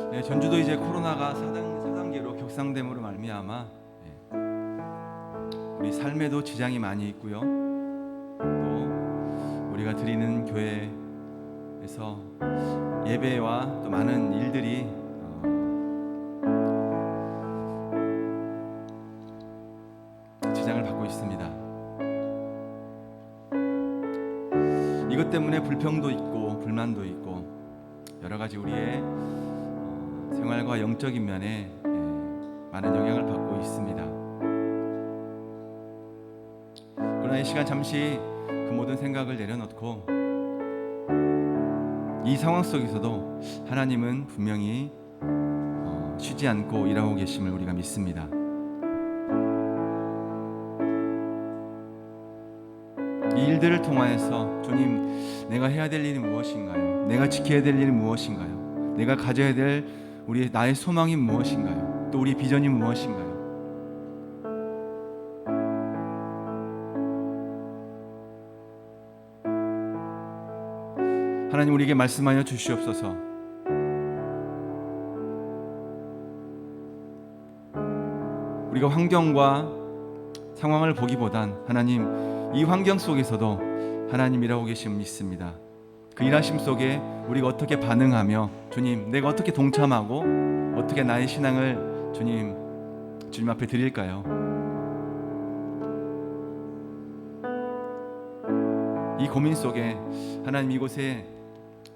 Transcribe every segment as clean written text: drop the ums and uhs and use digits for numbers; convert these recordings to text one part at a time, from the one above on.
네, 전주도 이제 코로나가 4단계로 격상됨으로 말미암아 우리 삶에도 지장이 많이 있고요. 또 우리가 드리는 교회에서 예배와 또 많은 일들이 지장을 받고 있습니다. 이것 때문에 불평도 있고 불만도 있고 여러 가지 우리의 생활과 영적인 면에 많은 영향을 받고 있습니다. 그러나 이 시간 잠시 그 모든 생각을 내려놓고 이 상황 속에서도 하나님은 분명히 쉬지 않고 일하고 계심을 우리가 믿습니다. 이 일들을 통하여서 주님, 내가 해야 될 일이 무엇인가요? 내가 지켜야 될 일이 무엇인가요? 내가 가져야 될 나의 소망이 무엇인가요? 또 우리 비전이 무엇인가요? 하나님, 우리에게 말씀하여 주시옵소서. 우리가 환경과 상황을 보기보단 하나님, 이 환경 속에서도 하나님 일하고 계심을 믿습니다. 그 일하심 속에 우리가 어떻게 반응하며 주님, 내가 어떻게 동참하고 어떻게 나의 신앙을 주님 앞에 드릴까요? 이 고민 속에 하나님, 이곳에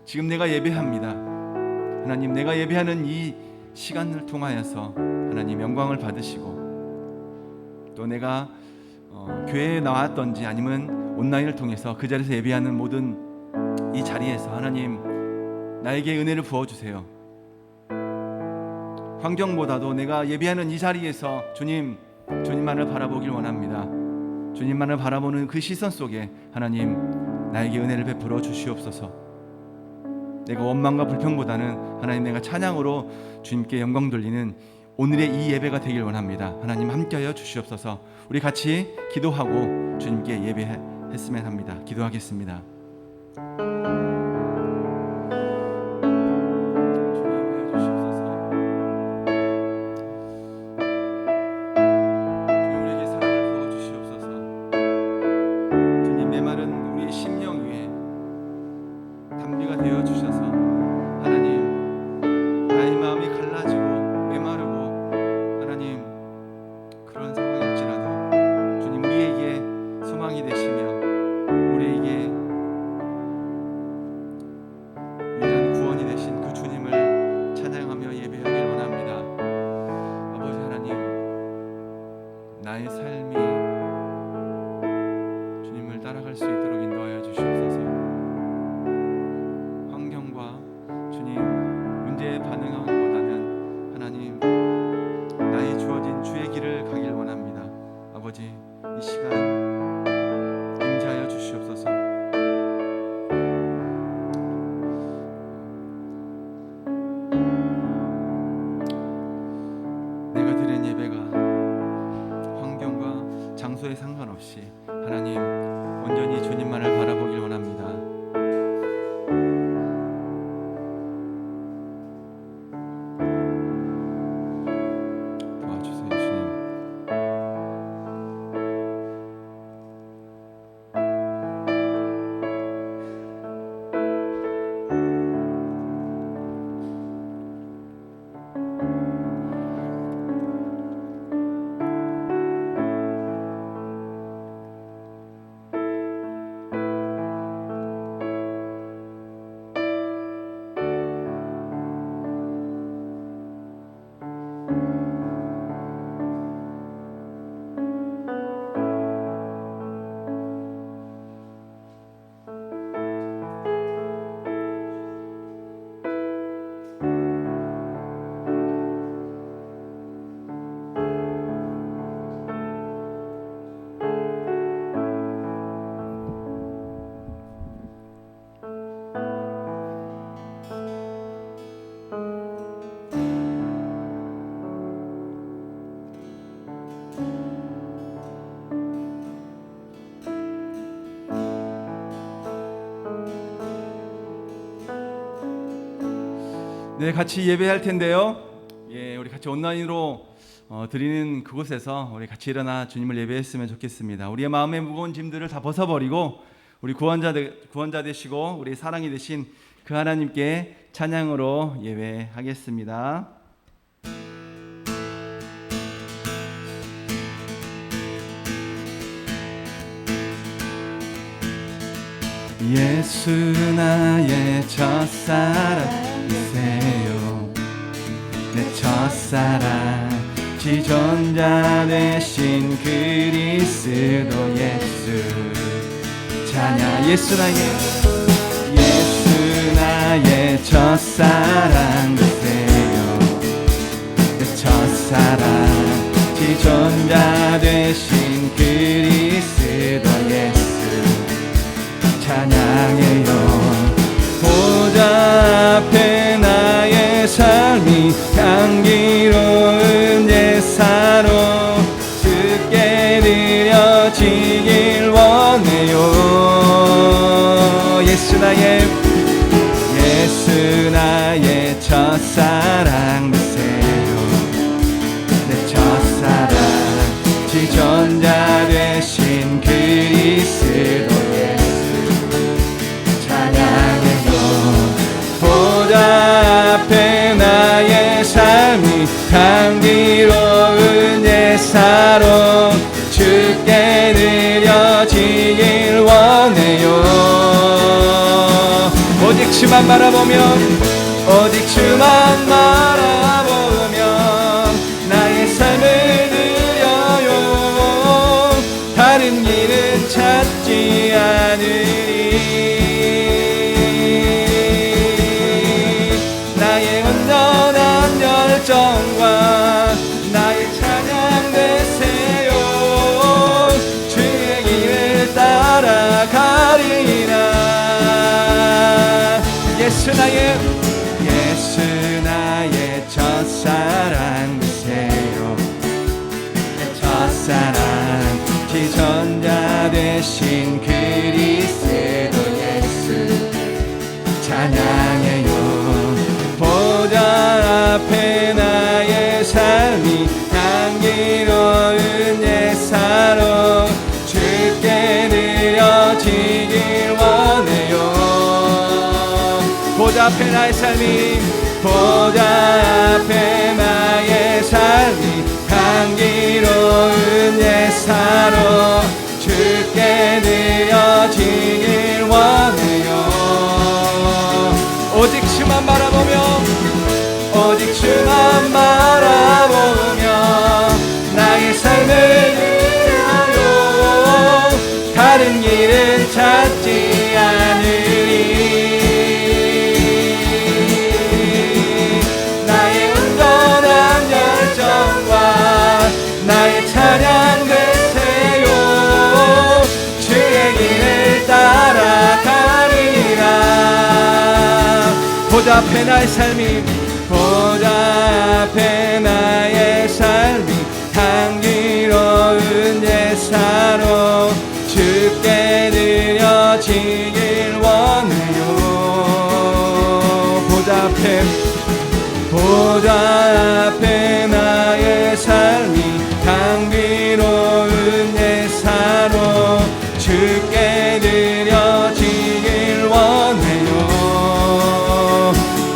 지금 내가 예배합니다. 하나님, 내가 예배하는 이 시간을 통하여서 하나님 영광을 받으시고, 또 내가 교회에 나왔던지 아니면 온라인을 통해서 그 자리에서 예배하는 모든 이 자리에서 하나님, 나에게 은혜를 부어주세요. 환경보다도 내가 예배하는 이 자리에서 주님만을 바라보길 원합니다. 주님만을 바라보는 그 시선 속에 하나님, 나에게 은혜를 베풀어 주시옵소서. 내가 원망과 불평보다는 하나님, 내가 찬양으로 주님께 영광 돌리는 오늘의 이 예배가 되길 원합니다. 하나님, 함께하여 주시옵소서. 우리 같이 기도하고 주님께 예배했으면 합니다. 기도하겠습니다. 나의 삶이 주님을 따라갈 수 있도록 인도하여 주시옵소서. 환경과 주님 문제에 반응하기보다는 하나님, 나의 주어진 주의 길을 가길 원합니다. 아버지, 이 시간 임재하여 주시옵소서. 내가 드린 예배가 장소에 상관없이 하나님, 온전히 주님만을 바라보길 원합니다. 도와주세요, 주님. 네, 같이 예배할 텐데요. 예, 우리 같이 온라인으로 드리는 그곳에서 우리 같이 일어나 주님을 예배했으면 좋겠습니다. 우리의 마음의 무거운 짐들을 다 벗어버리고 우리 구원자 되시고 우리 사랑이 되신 그 하나님께 찬양으로 예배하겠습니다. 예수 나의 첫사랑이세요. 내 첫사랑 지존자 되신 그리스도 예수 찬양. 예수 나의 첫사랑이세요. 내 첫사랑 지존자 되신 그리스도 예수 찬양해요. 보좌 앞에 나의 삶이 향기로운 제사로 주께 드려지길 원해요. 예수 나의 첫사랑 되세요. 내 첫사랑 지존자 되신 그리스도 앞에 나의 삶이 향기로운 제사로 주께 드려지길 원해요. 오직 주만 바라보며 나의 삶을 드려요. 다른 길은 찾지 않으리. 정과 나의 찬양 되세요. 주의 길을 따라가리라. 예수 나의 첫사랑 되세요. 내 첫사랑 지존자 되신 그리스도 예수 찬양해요. 보좌 앞에 나의 삶이 향기로운 제사로 주께 드려지길 원해요. 보좌 앞에 나의 삶이 향기로운 제사로 주께 드려지길 원해요. 오직 주만 바라보며 나의 삶을 드려요. 다른 길은 찾지 않으리. 나의 온전한 열정과 나의 찬양 되세요. 주의 길을 따라가리라. 보좌 앞에 나의 삶이 향기로운 제사로 주께 드려지길 원해요. 보좌 앞에 나의 삶이 향기로운 제사로 주께 드려지길 원해요.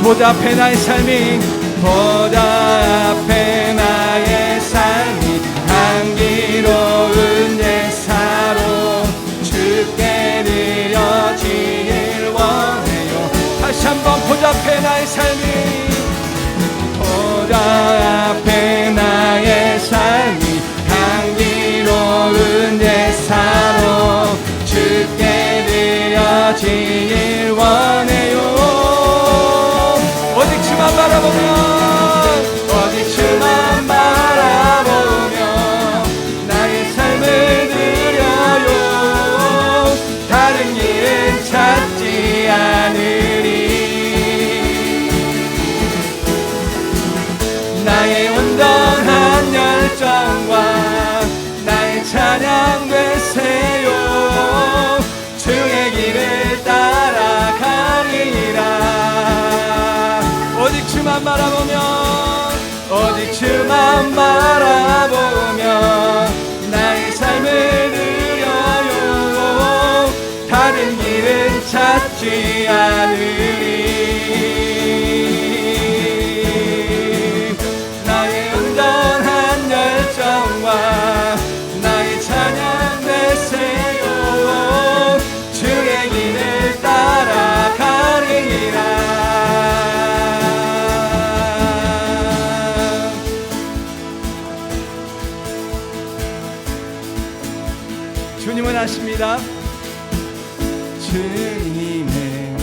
보좌 앞에 나의 삶이 향기로운 제사로 주께 드려지길 원해요. 다시 한번 보좌 앞에 나의 삶이 향기로운 제사로 주께 드려지길 원해요. 오직 주만 바라보며 나의 삶을 드려요. 다른 길은 찾지 않으리. 나의 온전한 열정과 나의 찬양 되세요. 주의 길을 따라가리라. 오직 주 주만 바라보며 오직 주만 바라보며 나의 삶을 드려요. 다른 길은 찾지 않으리. 나의 온전한 열정과 나의 찬양 내세요. 주의 길을 따라가리라. 주님은 아십니다. 주님은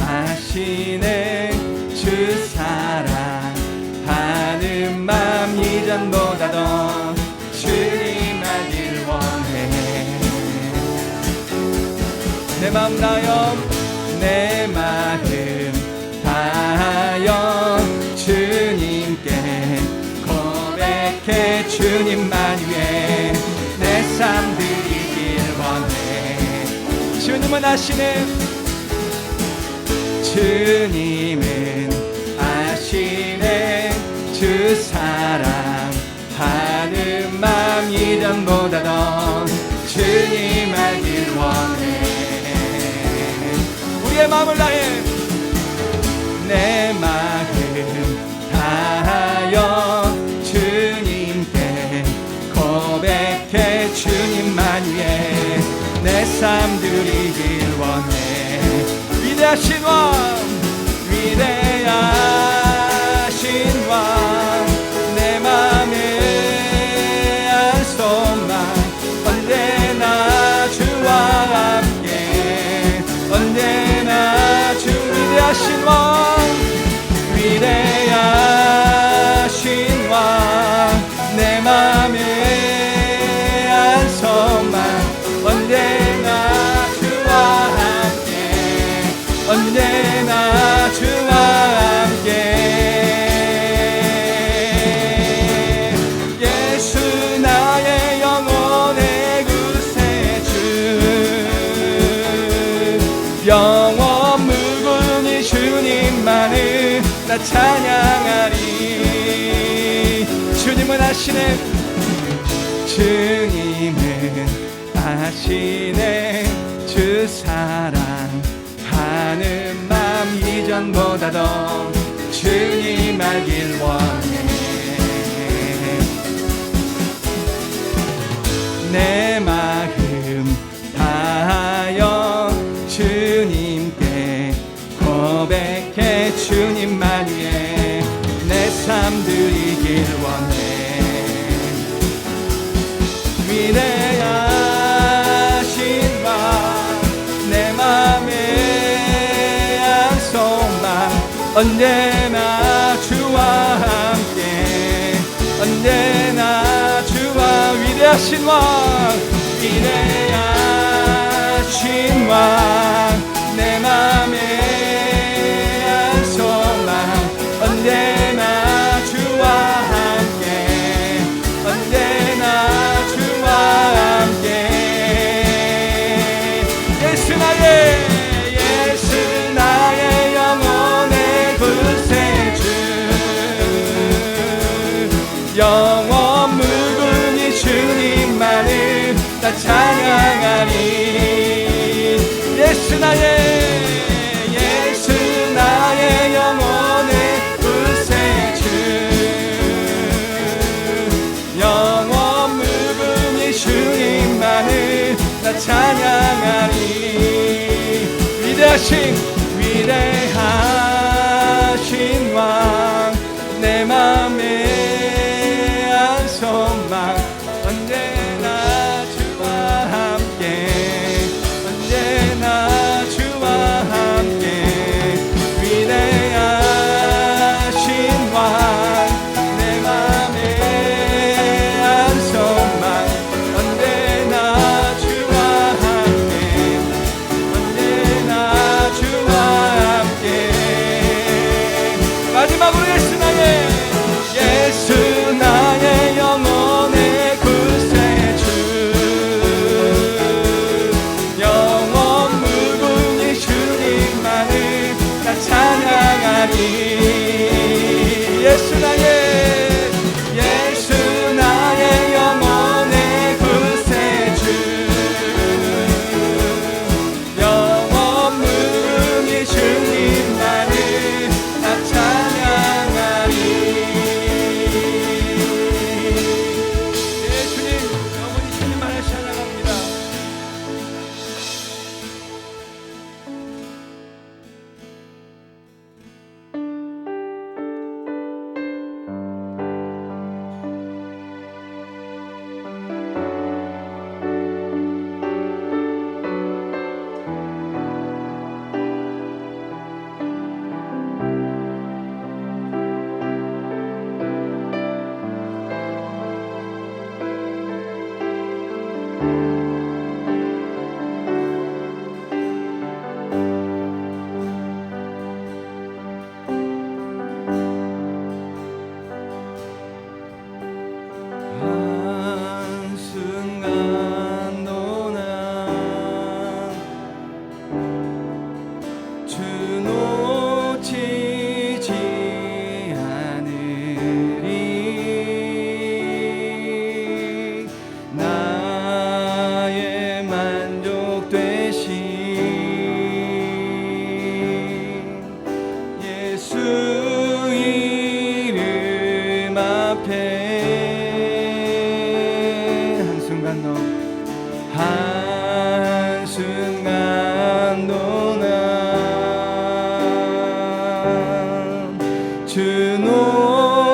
아시네. 주 사랑하는 맘 이전보다도 주님 알길 원해. 내 마음 다하여 내 마음 다하여 주님께 고백해. 주님만 위해 내 삶 드리길 원해. 주님은 아시네. 주님은 아시네. 주 사랑하는 마음 이전보다도 주님 알길 원해. 우리의 마음을 다해 내 마음 다하여 주님께 고백해. 주님만 위해 내 삶 드리길 원해. 위대하신 왕, 위대하신 왕, 내 맘에 한 소망 언제나 주와 함께. 언제나 주. 위대하신 왕, 위대하신 왕, 내 맘에 한 소망 언제나 주와 함께. 언제나 주와 함께. 예수 나의 영혼의 구세주. 영원 무궁히 주님만을 나 찬양하리. 주님은 아시네. 주님은 아시네. 주 사랑하는 맘 이전보다도 주님 알길 원해. 내 마음 다하여 주님께 고백해. 주님만 위해 내 삶 드리길 원해. 위대하신 왕, 내 맘에 한 소망 언제나 주와 함께. 언제나 주와. 위대하신 왕, 위대하신 왕, 내 맘에 한 소망 언제나 주와 함께. 언제나 주와 함께. 예수 나의 영혼의 구세주. 영원 무궁히 주님만을 나 찬양하리. 예수 나의 영혼의 구세주. 영원 무궁히 주님만을 나 찬양하리. 위대하신 왕, 내 맘에 한 소망 언제나 주와 함께. 언제나 주와 함께. 위대하신 왕, 내 맘에 한 소망 언제나 주와 함께. 언제나 주와 함께.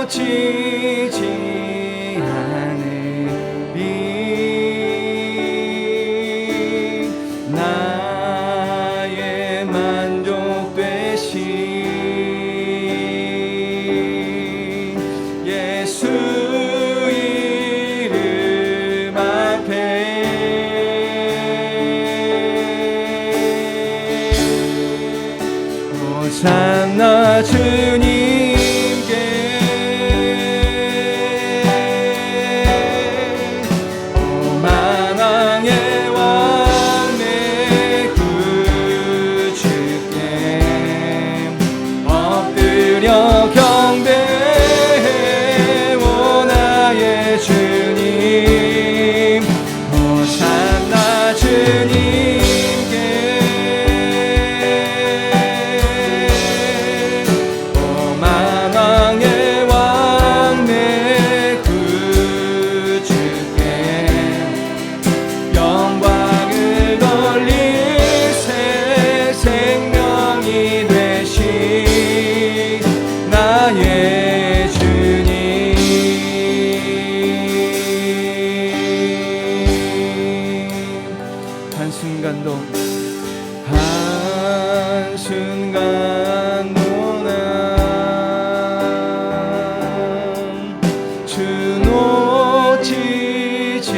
놓치지 않으리. 나의 만족 되신 예수 이름 앞에 호산나 주님께 오만왕의 왕 내 구주께 엎드려 경배해 오 나의 주님. 호산나 주님께 오만왕의 왕 내 구주께 영광을 돌리세 생명이 되신 나의 주님. 한순간도 난 주 놓치지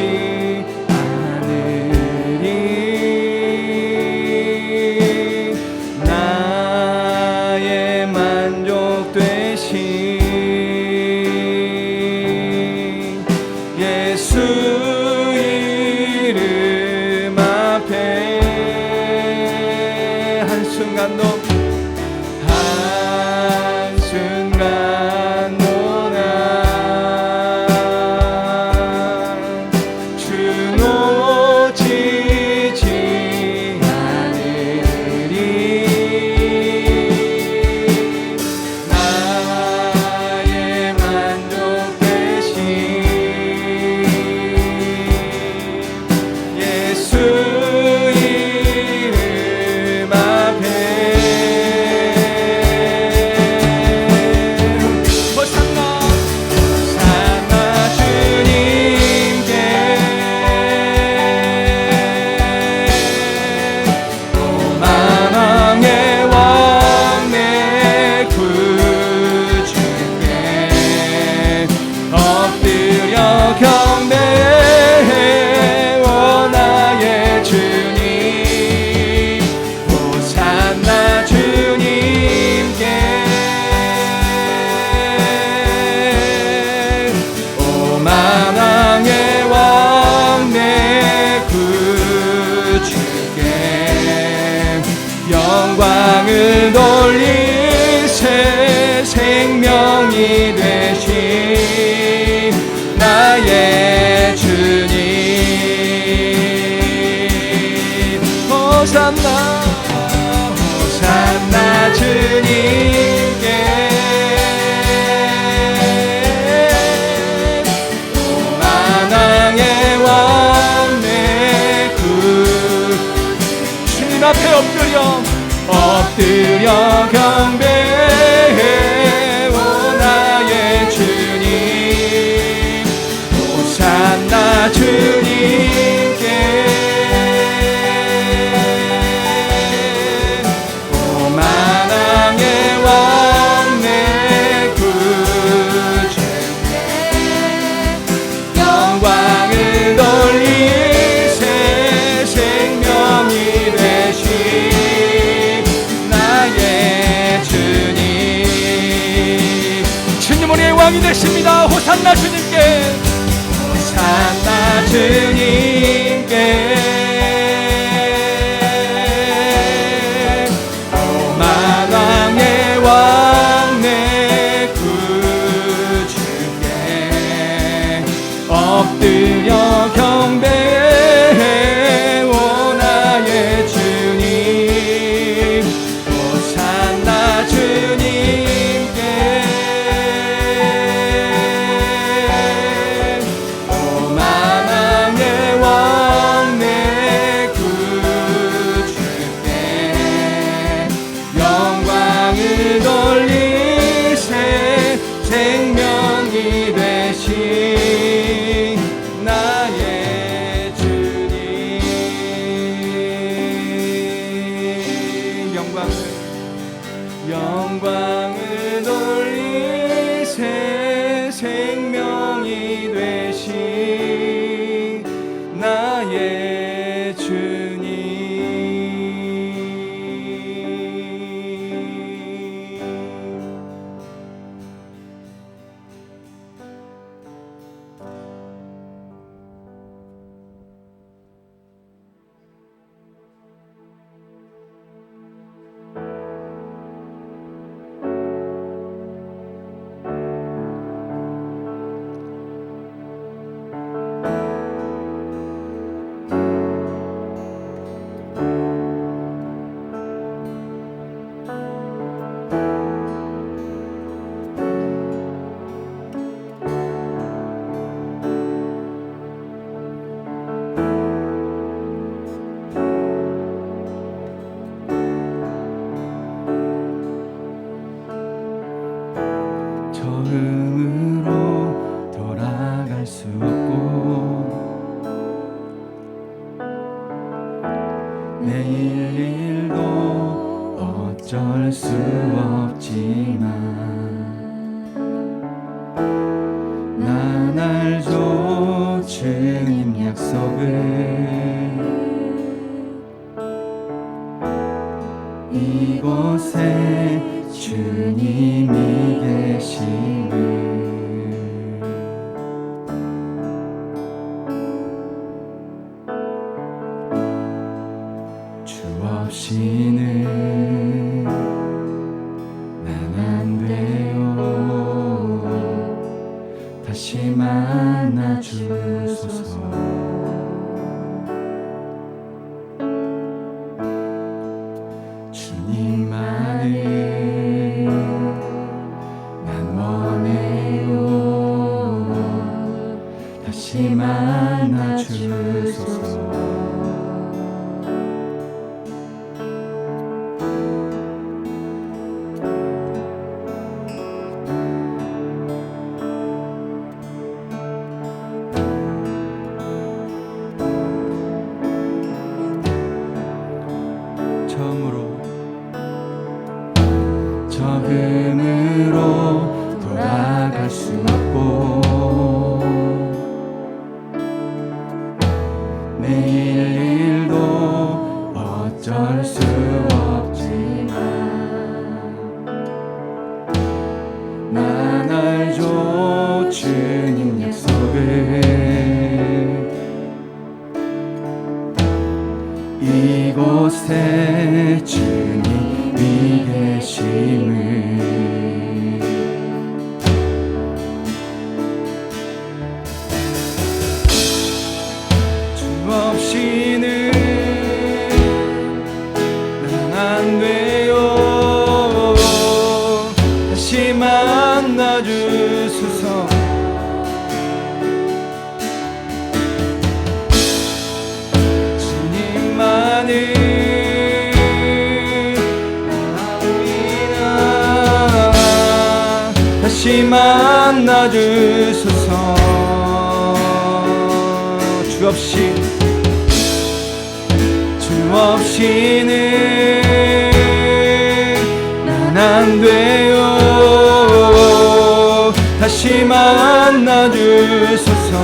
않으리. 나의 만족 되신 예수 이름 앞에 한순간도 난 주 놓치지 않으리. 나의 만족 되신 예수 이름 앞에 호산나 주님께 오만왕의 왕 내 구주께 엎드려 경배해 오 나의 주님. 호산나 주님께 오만왕의 왕 내 구주께 영광을 돌리세 생명이 되신 나의 주님. 호산나 호산나 주님께 오만왕의 왕 내 주님 앞에 엎드려 경배해 오 나의 주님. 호산나 주님께 오만왕의 왕 내 구주께 영광을 돌리세 생명이 되신 나의 주님. 주님 우리의 왕이 되십니다. 호산나 주님께 호산나 주님께 오만왕의 왕 내 구주께 엎드려 경배해 오 나의 주님. 호산나 주님께 오만왕의 왕 내 구주께 영광을 돌리세 주님 약속을 이곳에 주님이 계심을 주 없이는 난 안 돼요. 다시 만나 주소서. 주님만을 난 원해요. 다시 만나 주소서. 적음으로 돌아갈 수 없고 내일 일도 어쩔 수 없지만 난 알죠. 주님 약속을 이곳에 주님이 계심을 주 없이는 난 안 돼요. 다시 만나 주소서. 주님만을 다시 만나 주소서. 주 없이는 난 안 돼요. 다시 만나 주소서.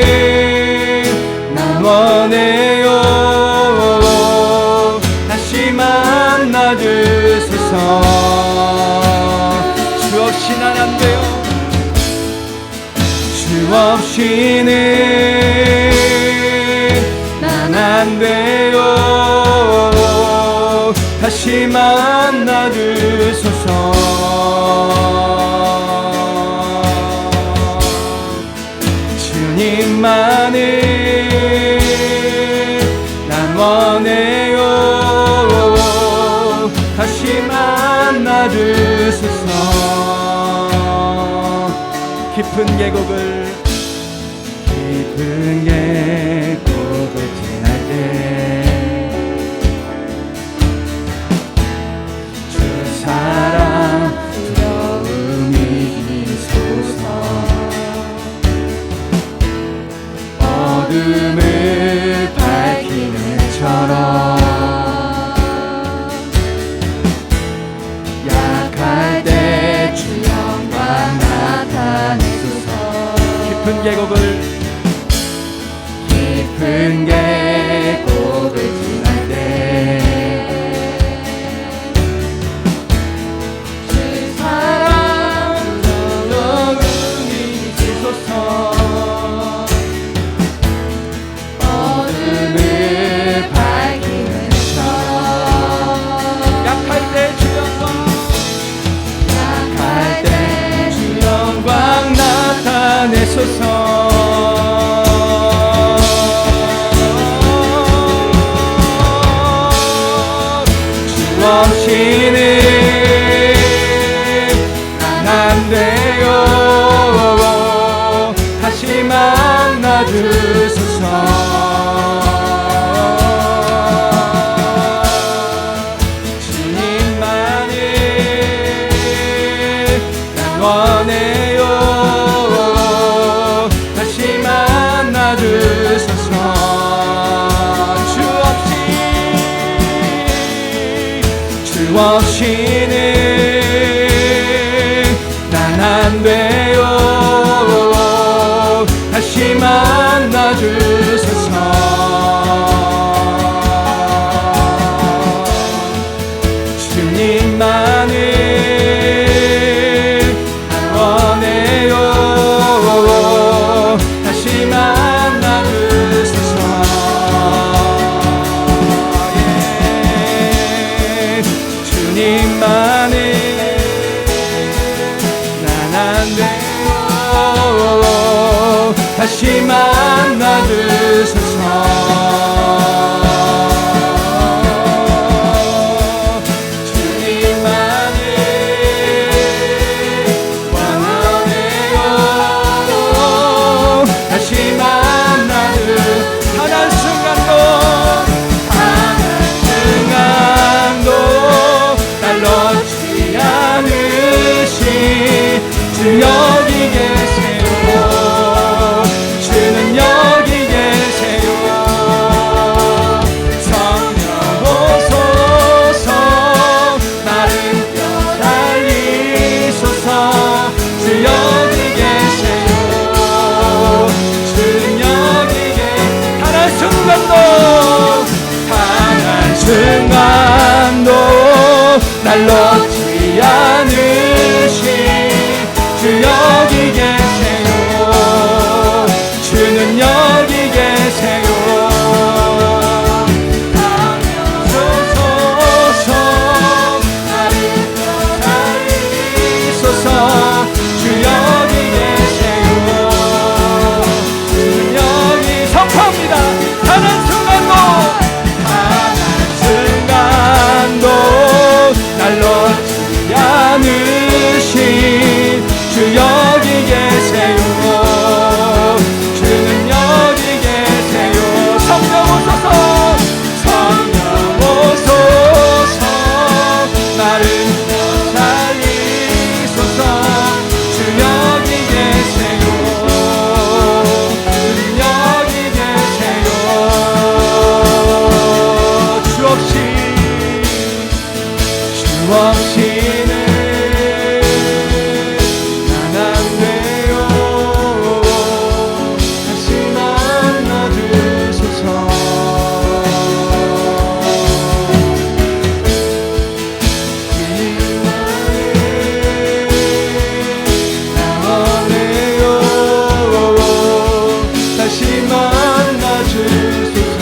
주님만을 난 원해요. 다시 만나 주소서. 주 없이 난 안 돼요. 주 없이는 난 안 돼요. 다시 만나 주소서. 주님만을 난 원해요. 다시 만나 주소서. 깊은 계곡을 지날 때 주 사랑 두려움이 이소서. 어둠을 밝히는 해처럼 약할 때 주 영광 나타내소서. 깊은 계곡을 지날 때 주 사랑 두려움이 이소서. 어둠을 밝히는 해처럼 약할 때 주 영광 나타내소서. 주 없이는 난 안 돼요. 다시 만나 주소서. 주님만을 난 원해요. 다시 만나 주소서. 주 없이는 난 안 돼요. 다시 만나주소서. 주님만을 원해요. 다시 만나주소서. 주님만을 난 안 돼요. 다시 만나주소서. 주님만을 원하네요. 다시 만나주 단 한 순간도 날 놓지 않으시 주 여기 계세요. 주는 여기 계세요. 성령 오소서. 마른 뼈 살리소서. 주 여기 계세요. 주는 여기 단 한 순간도 단 한 순간도 날 놓지 않으시 주 여기 계세요. 주는 여기 계세요. 하소서. 나를 살리소서. 주 여기 계세요. 주는 여기 선포합니다. 단 한 순간도 날 놓지 않으시 주 여기 계세요. 주는 여기 계세요. 성령 오소서. 성령 오소서. 나를 살리소서. 주 여기 계세요. 주는 여기 계세요. 주 없이 없이는 난 안 돼요. 다시 만나주소서. 난 원해요. 다시 만나주소서.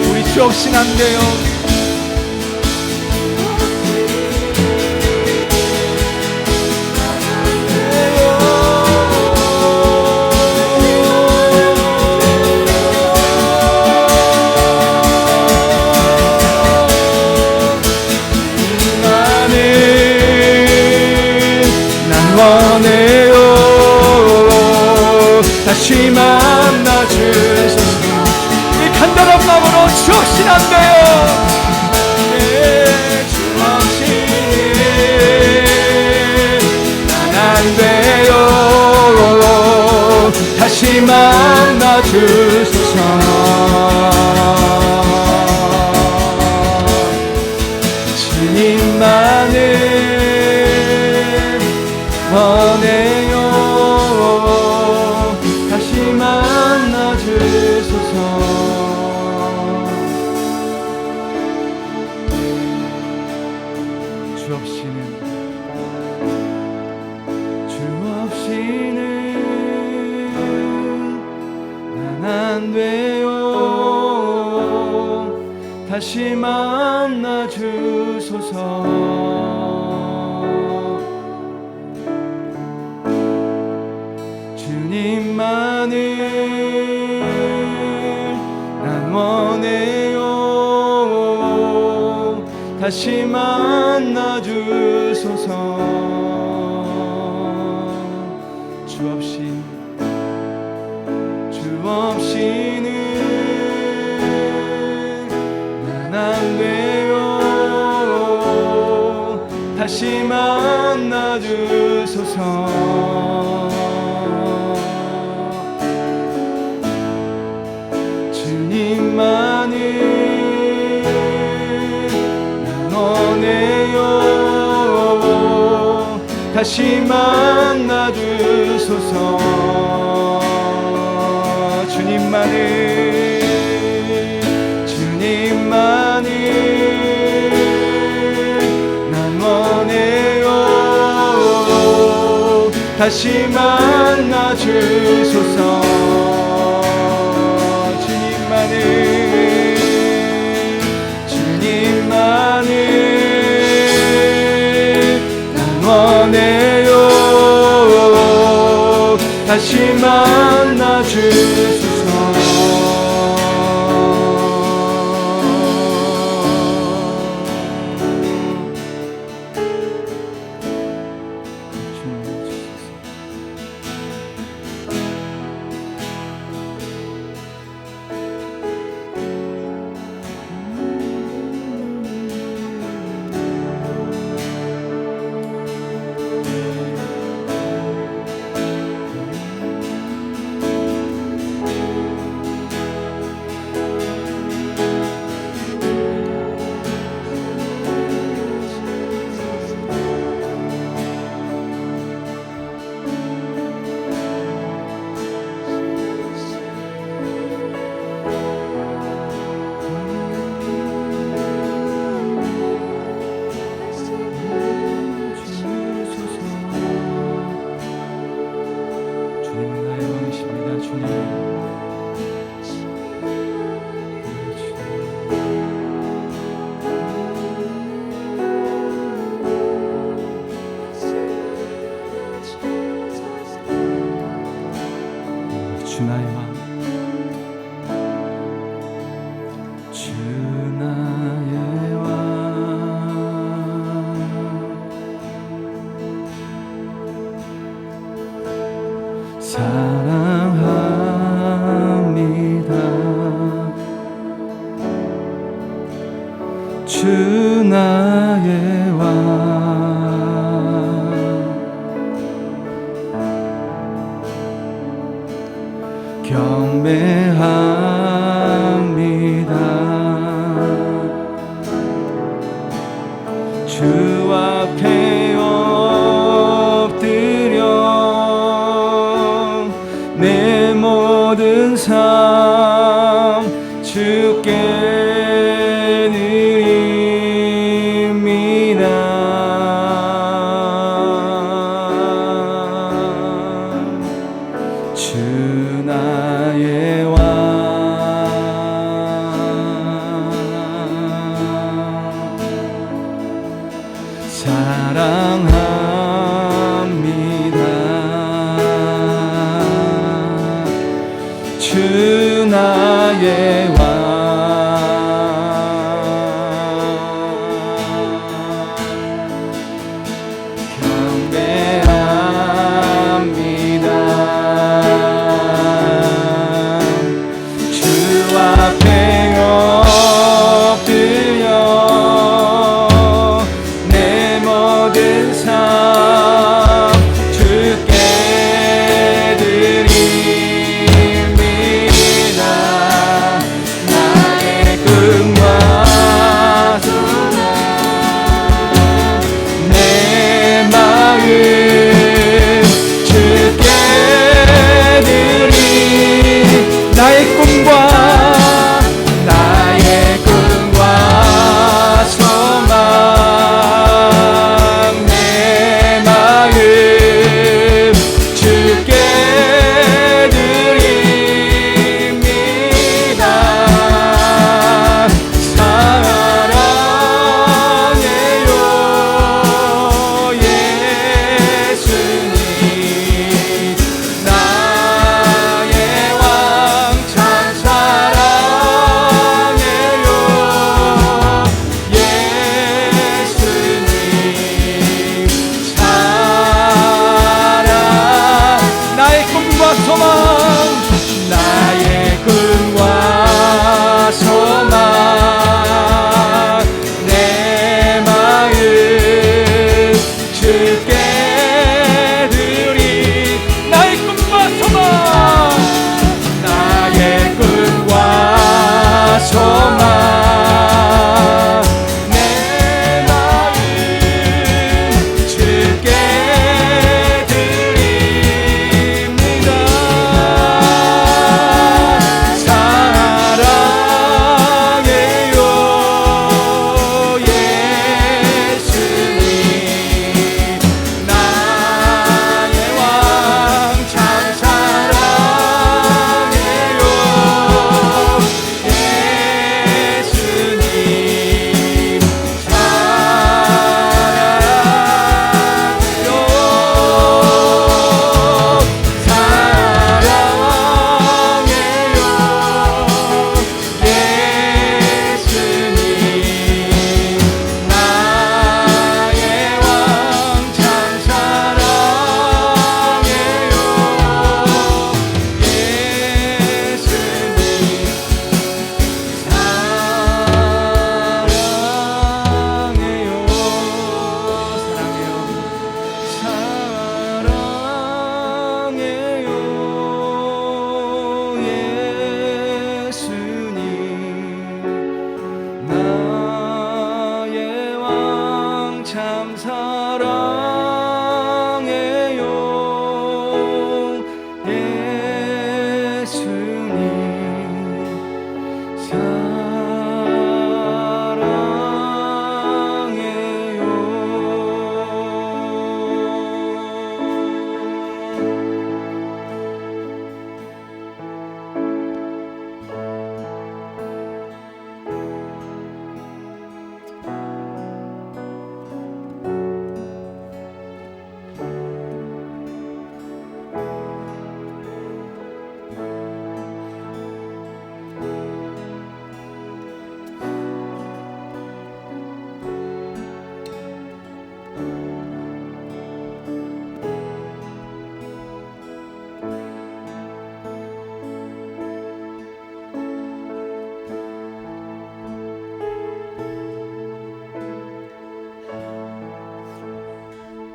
우리 주 없이는 안 돼요. 원해요. 다시 만나주소서. 이 간절한 마음으로 주 없이는 안 돼요. 주 없이는 난 안 돼요. 다시 만나주소서. 주님만을 원해요. 다시 만나주소서. 주 없이는 난 안 돼요. 다시 만나주소서. 주님만을 난 원해요. 다시 만나주소서. 주 없이는 난 안 돼요. 다시 만나주소서. 주님만을 다시 만나 주소서. 주님만을 난 원해요. 다시 만나 주소서. 주님만을 난 원해요. 다시 만나 주소서. 주 나의 왕, 주 나의 왕, 사랑합니다. 주 나의 왕, 경배합니다. 주 앞에 엎드려 내 모든 삶 주께 드립니다. 주 나의 왕, 사랑합니다. 주 나의 왕,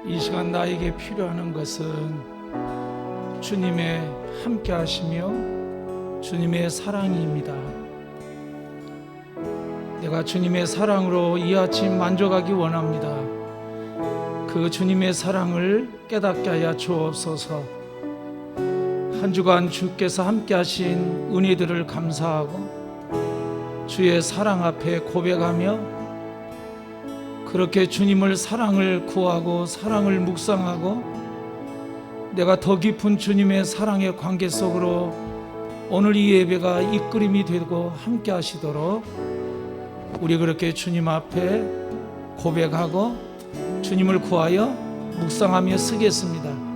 이 시간 나에게 필요한 것은 주님의 함께 하시며 주님의 사랑입니다. 내가 주님의 사랑으로 이 아침 만족하기 원합니다. 그 주님의 사랑을 깨닫게 하여 주옵소서. 한 주간 주께서 함께 하신 은혜들을 감사하고 주의 사랑 앞에 고백하며 그렇게 주님을 사랑을 구하고 사랑을 묵상하고 내가 더 깊은 주님의 사랑의 관계 속으로 오늘 이 예배가 이끌림이 되고 함께 하시도록 우리 그렇게 주님 앞에 고백하고 주님을 구하여 묵상하며 쓰겠습니다.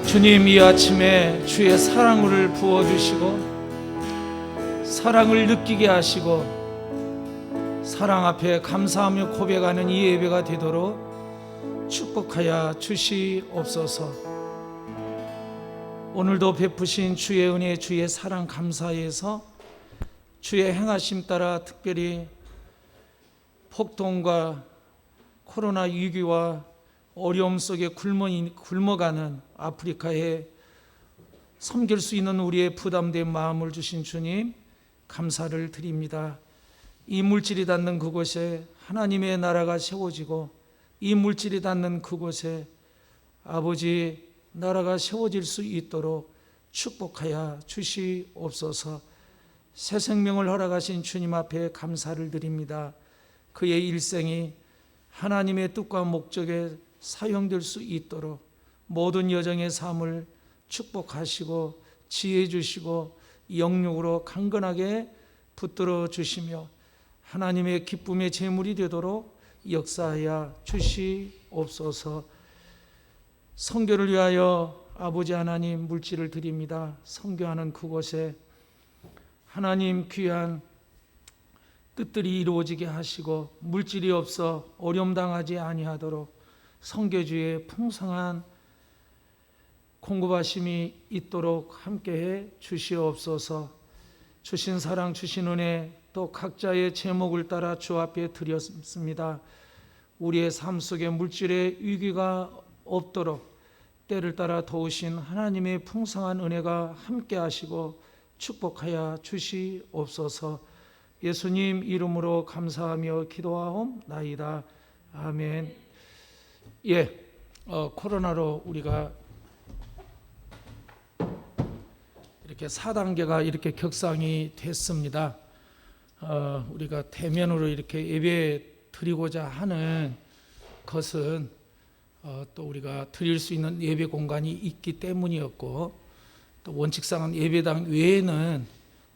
주님, 이 아침에 주의 사랑을 부어주시고 사랑을 느끼게 하시고 사랑 앞에 감사하며 고백하는 이 예배가 되도록 축복하여 주시옵소서. 오늘도 베푸신 주의 은혜, 주의 사랑 감사해서 주의 행하심 따라 특별히 폭동과 코로나 위기와 어려움 속에 굶어가는 아프리카에 섬길 수 있는 우리의 부담된 마음을 주신 주님 감사를 드립니다. 이 물질이 닿는 그곳에 하나님의 나라가 세워지고 이 물질이 닿는 그곳에 아버지 나라가 세워질 수 있도록 축복하여 주시옵소서. 새 생명을 허락하신 주님 앞에 감사를 드립니다. 그의 일생이 하나님의 뜻과 목적에 사용될 수 있도록 모든 여정의 삶을 축복하시고 지혜 주시고 영육으로 강건하게 붙들어 주시며 하나님의 기쁨의 제물이 되도록 역사하여 주시옵소서. 선교를 위하여 아버지 하나님 물질을 드립니다. 선교하는 그곳에 하나님 귀한 뜻들이 이루어지게 하시고 물질이 없어 어려움 당하지 아니하도록 선교주의 풍성한 공급하심이 있도록 함께해 주시옵소서. 주신 사랑 주신 은혜 또 각자의 제목을 따라 주 앞에 드렸습니다. 우리의 삶 속에 물질의 위기가 없도록 때를 따라 도우신 하나님의 풍성한 은혜가 함께 하시고 축복하여 주시옵소서. 예수님 이름으로 감사하며 기도하옵나이다. 아멘. 코로나로 우리가 이렇게 4단계가 이렇게 격상이 됐습니다. 우리가 대면으로 이렇게 예배 드리고자 하는 것은 또 우리가 드릴 수 있는 예배 공간이 있기 때문이었고 또 원칙상은 예배당 외에는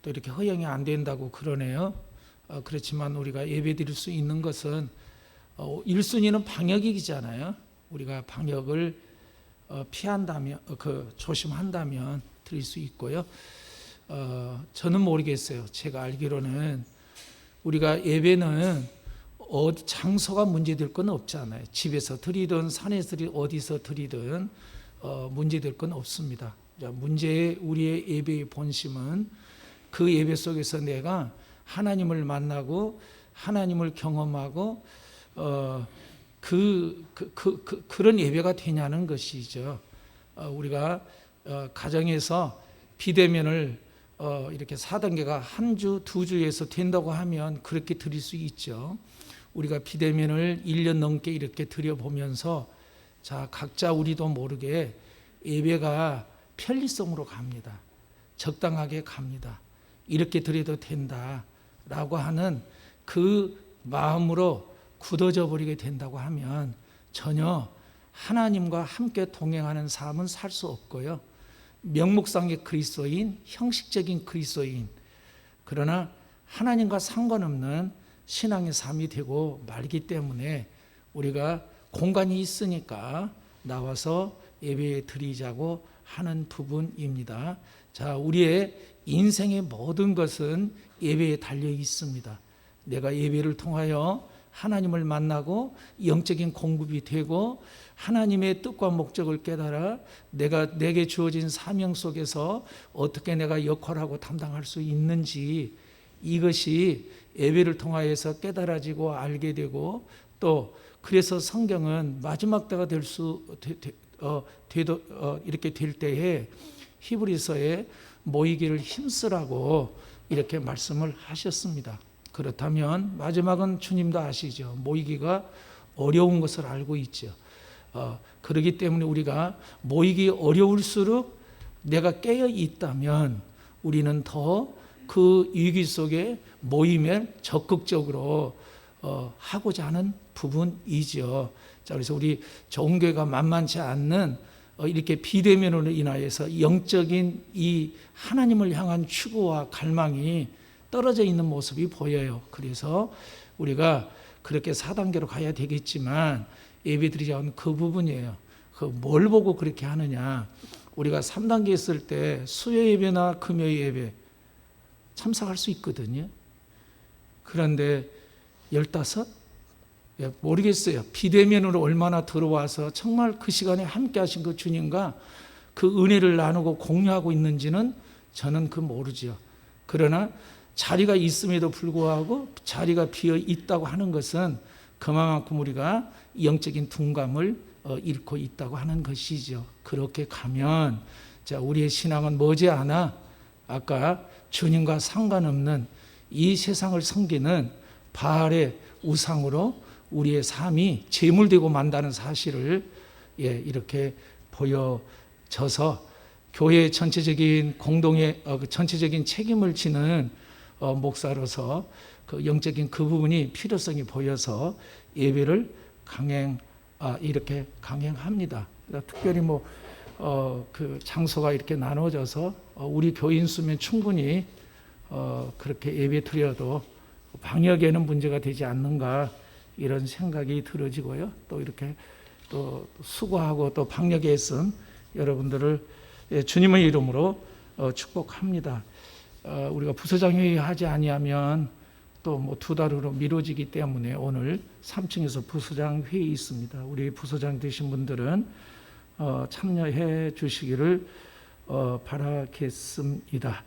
또 이렇게 허용이 안 된다고 그러네요. 그렇지만 우리가 예배 드릴 수 있는 것은 1순위는 방역이잖아요. 우리가 방역을 피한다면 조심한다면 드릴 수 있고요. 저는 모르겠어요. 제가 알기로는 우리가 예배는 장소가 문제될 건 없잖아요. 집에서 드리든 산에서 드리든 어디서 드리든 문제될 건 없습니다. 우리의 예배의 본심은 그 예배 속에서 내가 하나님을 만나고 하나님을 경험하고 그런 예배가 되냐는 것이죠. 우리가 가정에서 비대면을 이렇게 4단계가 한 주, 두 주에서 된다고 하면 그렇게 드릴 수 있죠. 우리가 비대면을 1년 넘게 이렇게 드려보면서 자, 각자 우리도 모르게 예배가 편리성으로 갑니다. 적당하게 갑니다. 이렇게 드려도 된다라고 하는 그 마음으로 굳어져 버리게 된다고 하면 전혀 하나님과 함께 동행하는 삶은 살 수 없고요. 명목상의 그리스도인, 형식적인 그리스도인, 그러나 하나님과 상관없는 신앙의 삶이 되고 말기 때문에 우리가 공간이 있으니까 나와서 예배 드리자고 하는 부분입니다. 자, 우리의 인생의 모든 것은 예배에 달려 있습니다. 내가 예배를 통하여 하나님을 만나고 영적인 공급이 되고 하나님의 뜻과 목적을 깨달아 내게 주어진 사명 속에서 어떻게 내가 역할하고 담당할 수 있는지, 이것이 예배를 통하여서 깨달아지고 알게 되고, 또 그래서 성경은 마지막 때가 이렇게 될 때에 히브리서에 모이기를 힘쓰라고 이렇게 말씀을 하셨습니다. 그렇다면 마지막은 주님도 아시죠. 모이기가 어려운 것을 알고 있죠. 그렇기 때문에 우리가 모이기 어려울수록 내가 깨어 있다면 우리는 더 그 위기 속에 모임에 적극적으로 하고자 하는 부분이죠. 자, 그래서 우리 좋은 교회가 만만치 않는 이렇게 비대면으로 인하여서 영적인 이 하나님을 향한 추구와 갈망이 떨어져 있는 모습이 보여요. 그래서 우리가 그렇게 4단계로 가야 되겠지만 예배드리자는 그 부분이에요. 뭘 보고 그렇게 하느냐. 우리가 3단계 있을 때 수요 예배나 금요 예배 참석할 수 있거든요. 그런데 15? 모르겠어요. 비대면으로 얼마나 들어와서 정말 그 시간에 함께 하신 그 주님과 그 은혜를 나누고 공유하고 있는지는 저는 모르죠. 그러나 자리가 있음에도 불구하고 자리가 비어 있다고 하는 것은 그만큼 우리가 영적인 둔감을 잃고 있다고 하는 것이죠. 그렇게 가면 자, 우리의 신앙은 머지않아 아까 주님과 상관없는 이 세상을 섬기는 바알의 우상으로 우리의 삶이 제물되고 만다는 사실을 이렇게 보여져서 교회 전체적인 공동의 전체적인 책임을 지는 목사로서 그 영적인 그 부분이 필요성이 보여서 예배를 이렇게 강행합니다. 특별히 그 장소가 이렇게 나눠져서 우리 교인 수면 충분히 그렇게 예배 드려도 방역에는 문제가 되지 않는가 이런 생각이 들어지고요. 또 이렇게 또 수고하고 또 방역에 애쓴 여러분들을 주님의 이름으로 축복합니다. 우리가 부서장회의 하지 아니하면 또 2달 후로 미뤄지기 때문에 오늘 3층에서 부서장회의 있습니다. 우리 부서장 되신 분들은 참여해 주시기를 바라겠습니다.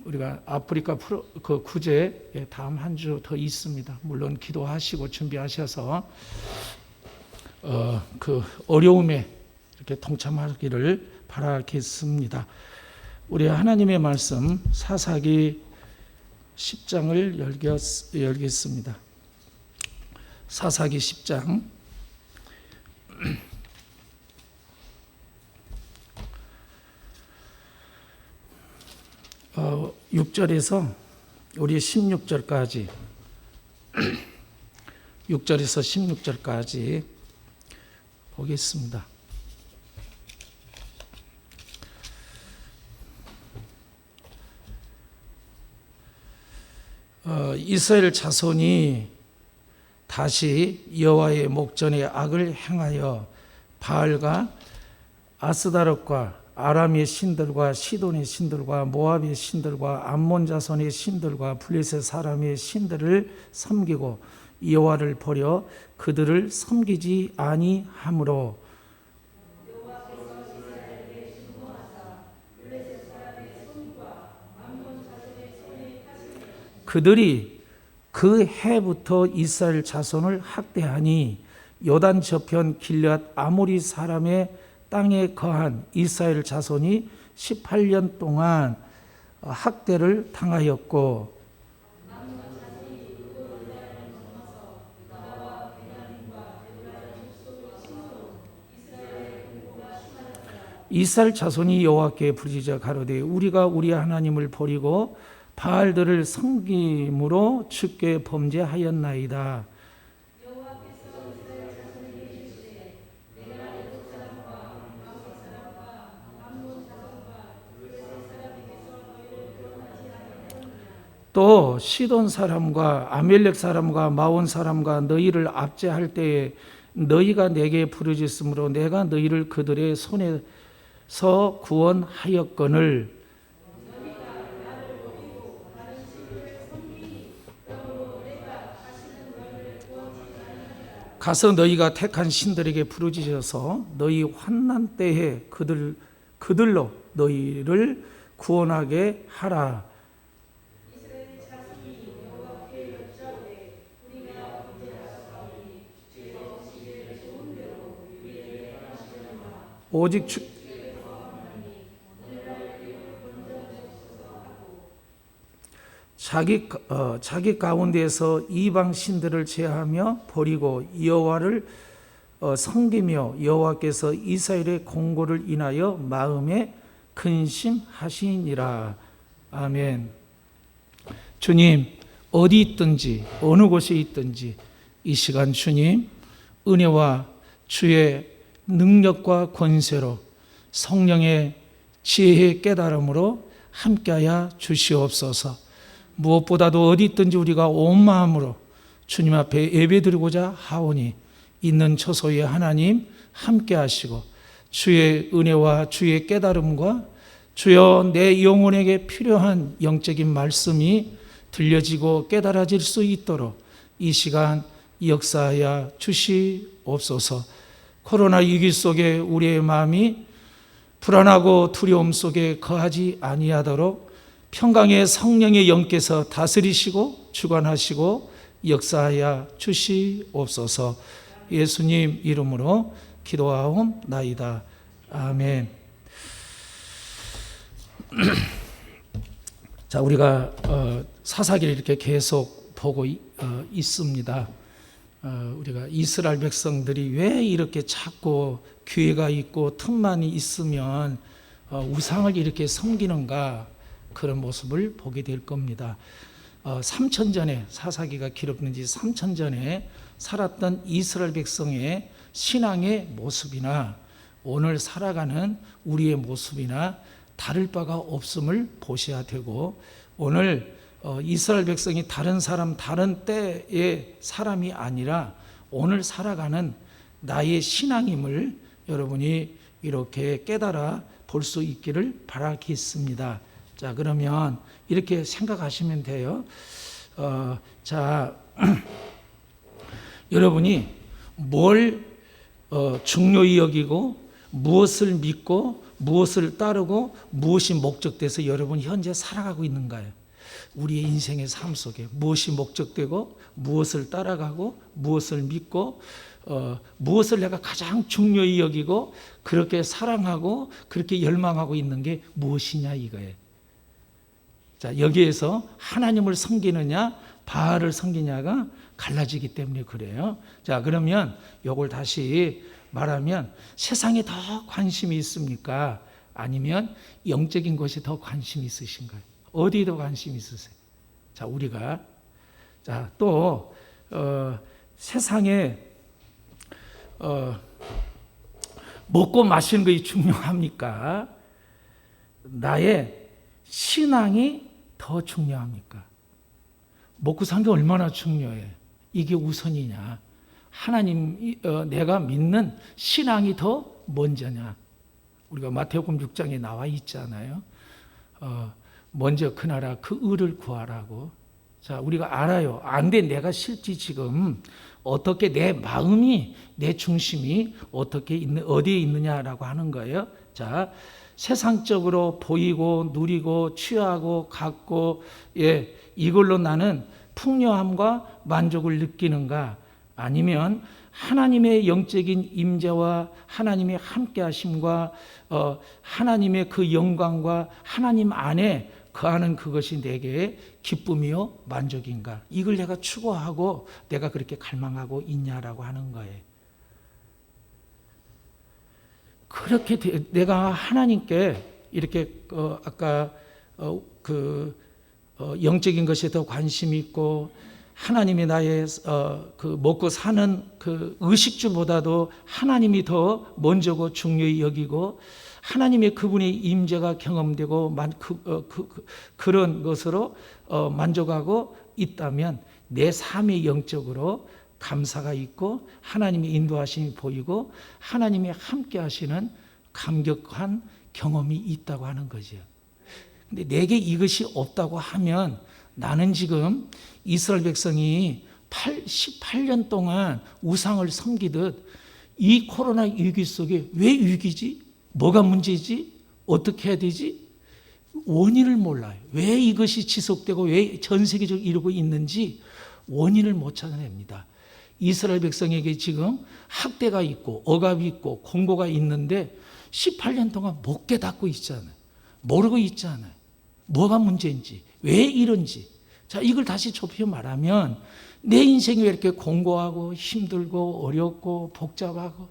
우리가 아프리카 그 구제 다음 한 주 더 있습니다. 물론 기도하시고 준비하셔서 그 어려움에 이렇게 동참하기를 바라겠습니다. 우리 하나님의 말씀 사사기 10장을 열겠습니다. 사사기 10장 6절에서 우리 16절까지 6절에서 16절까지 보겠습니다. 이스라엘 자손이 다시 여호와의 목전에 악을 행하여 바알과 아스다롯과 아람의 신들과 시돈의 신들과 모압의 신들과 암몬 자손의 신들과 블레셋 사람의 신들을 섬기고 여호와를 버려 그들을 섬기지 아니하므로 그들이 그 해부터 이스라엘 자손을 학대하니 요단 저편 길앗 아모리 사람의 땅에 거한 이스라엘 자손이 18년 동안 학대를 당하였고 이스라엘 자손이 여호와께 부르짖어 가로되 우리가 우리 하나님을 버리고 바알들을 섬김으로 주께 범죄하였나이다. 또 시돈 사람과 아멜렉 사람과 마온 사람과 너희를 압제할 때에 너희가 내게 부르짖음으로 내가 너희를 그들의 손에서 구원하였거늘 가서 너희가 택한 신들에게 부르짖어서 너희 환난 때에 그들로 너희를 구원하게 하라. 오직 자기 가운데에서 이방 신들을 제하며 버리고 여호와를 섬기며 여호와께서 이스라엘의 공고를 인하여 마음에 근심하시니라. 아멘. 주님, 어디 있든지 어느 곳에 있든지 이 시간 주님 은혜와 주의 능력과 권세로 성령의 지혜의 깨달음으로 함께하여 주시옵소서. 무엇보다도 어디 있든지 우리가 온 마음으로 주님 앞에 예배드리고자 하오니 있는 처소에 하나님 함께하시고 주의 은혜와 주의 깨달음과 주여 내 영혼에게 필요한 영적인 말씀이 들려지고 깨달아질 수 있도록 이 시간 역사하여 주시옵소서. 코로나 위기 속에 우리의 마음이 불안하고 두려움 속에 거하지 아니하도록 평강의 성령의 영께서 다스리시고 주관하시고 역사하여 주시옵소서. 예수님 이름으로 기도하옵나이다. 아멘. 자, 우리가 사사기를 이렇게 계속 보고 있습니다. 우리가 이스라엘 백성들이 왜 이렇게 자꾸 기회가 있고 틈만이 있으면 우상을 이렇게 섬기는가, 그런 모습을 보게 될 겁니다. 3천 전에, 사사기가 기록된 지 3천 전에 살았던 이스라엘 백성의 신앙의 모습이나 오늘 살아가는 우리의 모습이나 다를 바가 없음을 보셔야 되고, 오늘 이스라엘 백성이 다른 사람, 다른 때의 사람이 아니라 오늘 살아가는 나의 신앙임을 여러분이 이렇게 깨달아 볼 수 있기를 바라겠습니다. 자, 그러면 이렇게 생각하시면 돼요. 여러분이 뭘 중요히 여기고 무엇을 믿고 무엇을 따르고 무엇이 목적돼서 여러분이 현재 살아가고 있는가요? 우리의 인생의 삶 속에 무엇이 목적되고 무엇을 따라가고 무엇을 믿고 무엇을 내가 가장 중요히 여기고 그렇게 사랑하고 그렇게 열망하고 있는 게 무엇이냐 이거예요. 자, 여기에서 하나님을 섬기느냐 바알을 섬기냐가 갈라지기 때문에 그래요. 자, 그러면 이걸 다시 말하면 세상에 더 관심이 있습니까? 아니면 영적인 것이 더 관심이 있으신가요? 어디에 더 관심이 있으세요? 자, 우리가 또 세상에 먹고 마시는 것이 중요합니까? 나의 신앙이 더 중요합니까? 먹고 사는 게 얼마나 중요해? 이게 우선이냐? 하나님, 내가 믿는 신앙이 더 먼저냐? 우리가 마태복음 6장에 나와 있잖아요. 먼저 그 나라 그 의를 구하라고. 자, 우리가 알아요. 안 돼, 내가 실제 지금 어떻게 내 마음이, 내 중심이 어디에 있느냐라고 하는 거예요. 자, 세상적으로 보이고 누리고 취하고 갖고 이걸로 나는 풍요함과 만족을 느끼는가, 아니면 하나님의 영적인 임재와 하나님의 함께하심과 하나님의 그 영광과 하나님 안에 거하는 그것이 내게 기쁨이요 만족인가, 이걸 내가 추구하고 내가 그렇게 갈망하고 있냐라고 하는 거예요. 그렇게 내가 하나님께 이렇게 아까 영적인 것에 더 관심이 있고 하나님이 나의 그 먹고 사는 그 의식주보다도 하나님이 더 먼저고 중요히 여기고 하나님의 그분의 임재가 경험되고 그런 것으로 만족하고 있다면 내 삶의 영적으로 감사가 있고 하나님의 인도하심이 보이고 하나님이 함께 하시는 감격한 경험이 있다고 하는 거죠. 근데 내게 이것이 없다고 하면 나는 지금 이스라엘 백성이 18년 동안 우상을 섬기듯 이 코로나 위기 속에 왜 위기지? 뭐가 문제지? 어떻게 해야 되지? 원인을 몰라요. 왜 이것이 지속되고 왜 전 세계적으로 이루고 있는지 원인을 못 찾아냅니다. 이스라엘 백성에게 지금 학대가 있고 억압이 있고 공고가 있는데 18년 동안 못 깨닫고 있잖아요. 모르고 있잖아요. 뭐가 문제인지, 왜 이런지. 자, 이걸 다시 좁혀 말하면 내 인생이 왜 이렇게 공고하고 힘들고 어렵고 복잡하고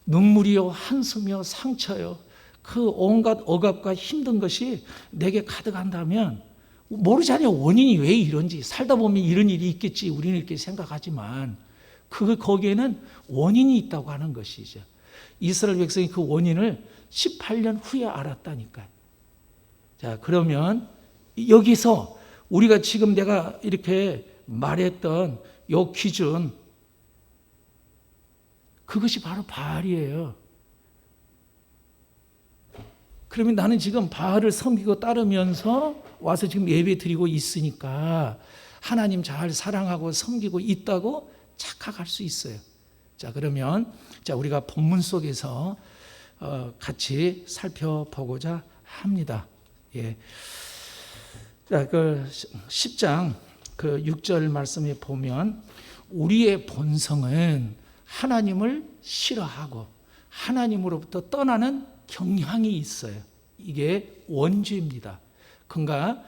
눈물이요, 한숨이요, 상처요, 그 온갖 억압과 힘든 것이 내게 가득한다면 모르잖아요. 원인이 왜 이런지. 살다 보면 이런 일이 있겠지 우리는 이렇게 생각하지만 거기에는 원인이 있다고 하는 것이죠. 이스라엘 백성이 그 원인을 18년 후에 알았다니까요. 자, 그러면 여기서 우리가 지금 내가 이렇게 말했던 요 기준, 그것이 바로 바알이에요. 그러면 나는 지금 바알을 섬기고 따르면서 와서 지금 예배 드리고 있으니까 하나님 잘 사랑하고 섬기고 있다고 착각할 수 있어요. 자, 그러면 우리가 본문 속에서 같이 살펴보고자 합니다. 예. 자, 그 10장 그 6절 말씀에 보면 우리의 본성은 하나님을 싫어하고 하나님으로부터 떠나는 경향이 있어요. 이게 원죄입니다. 그러니까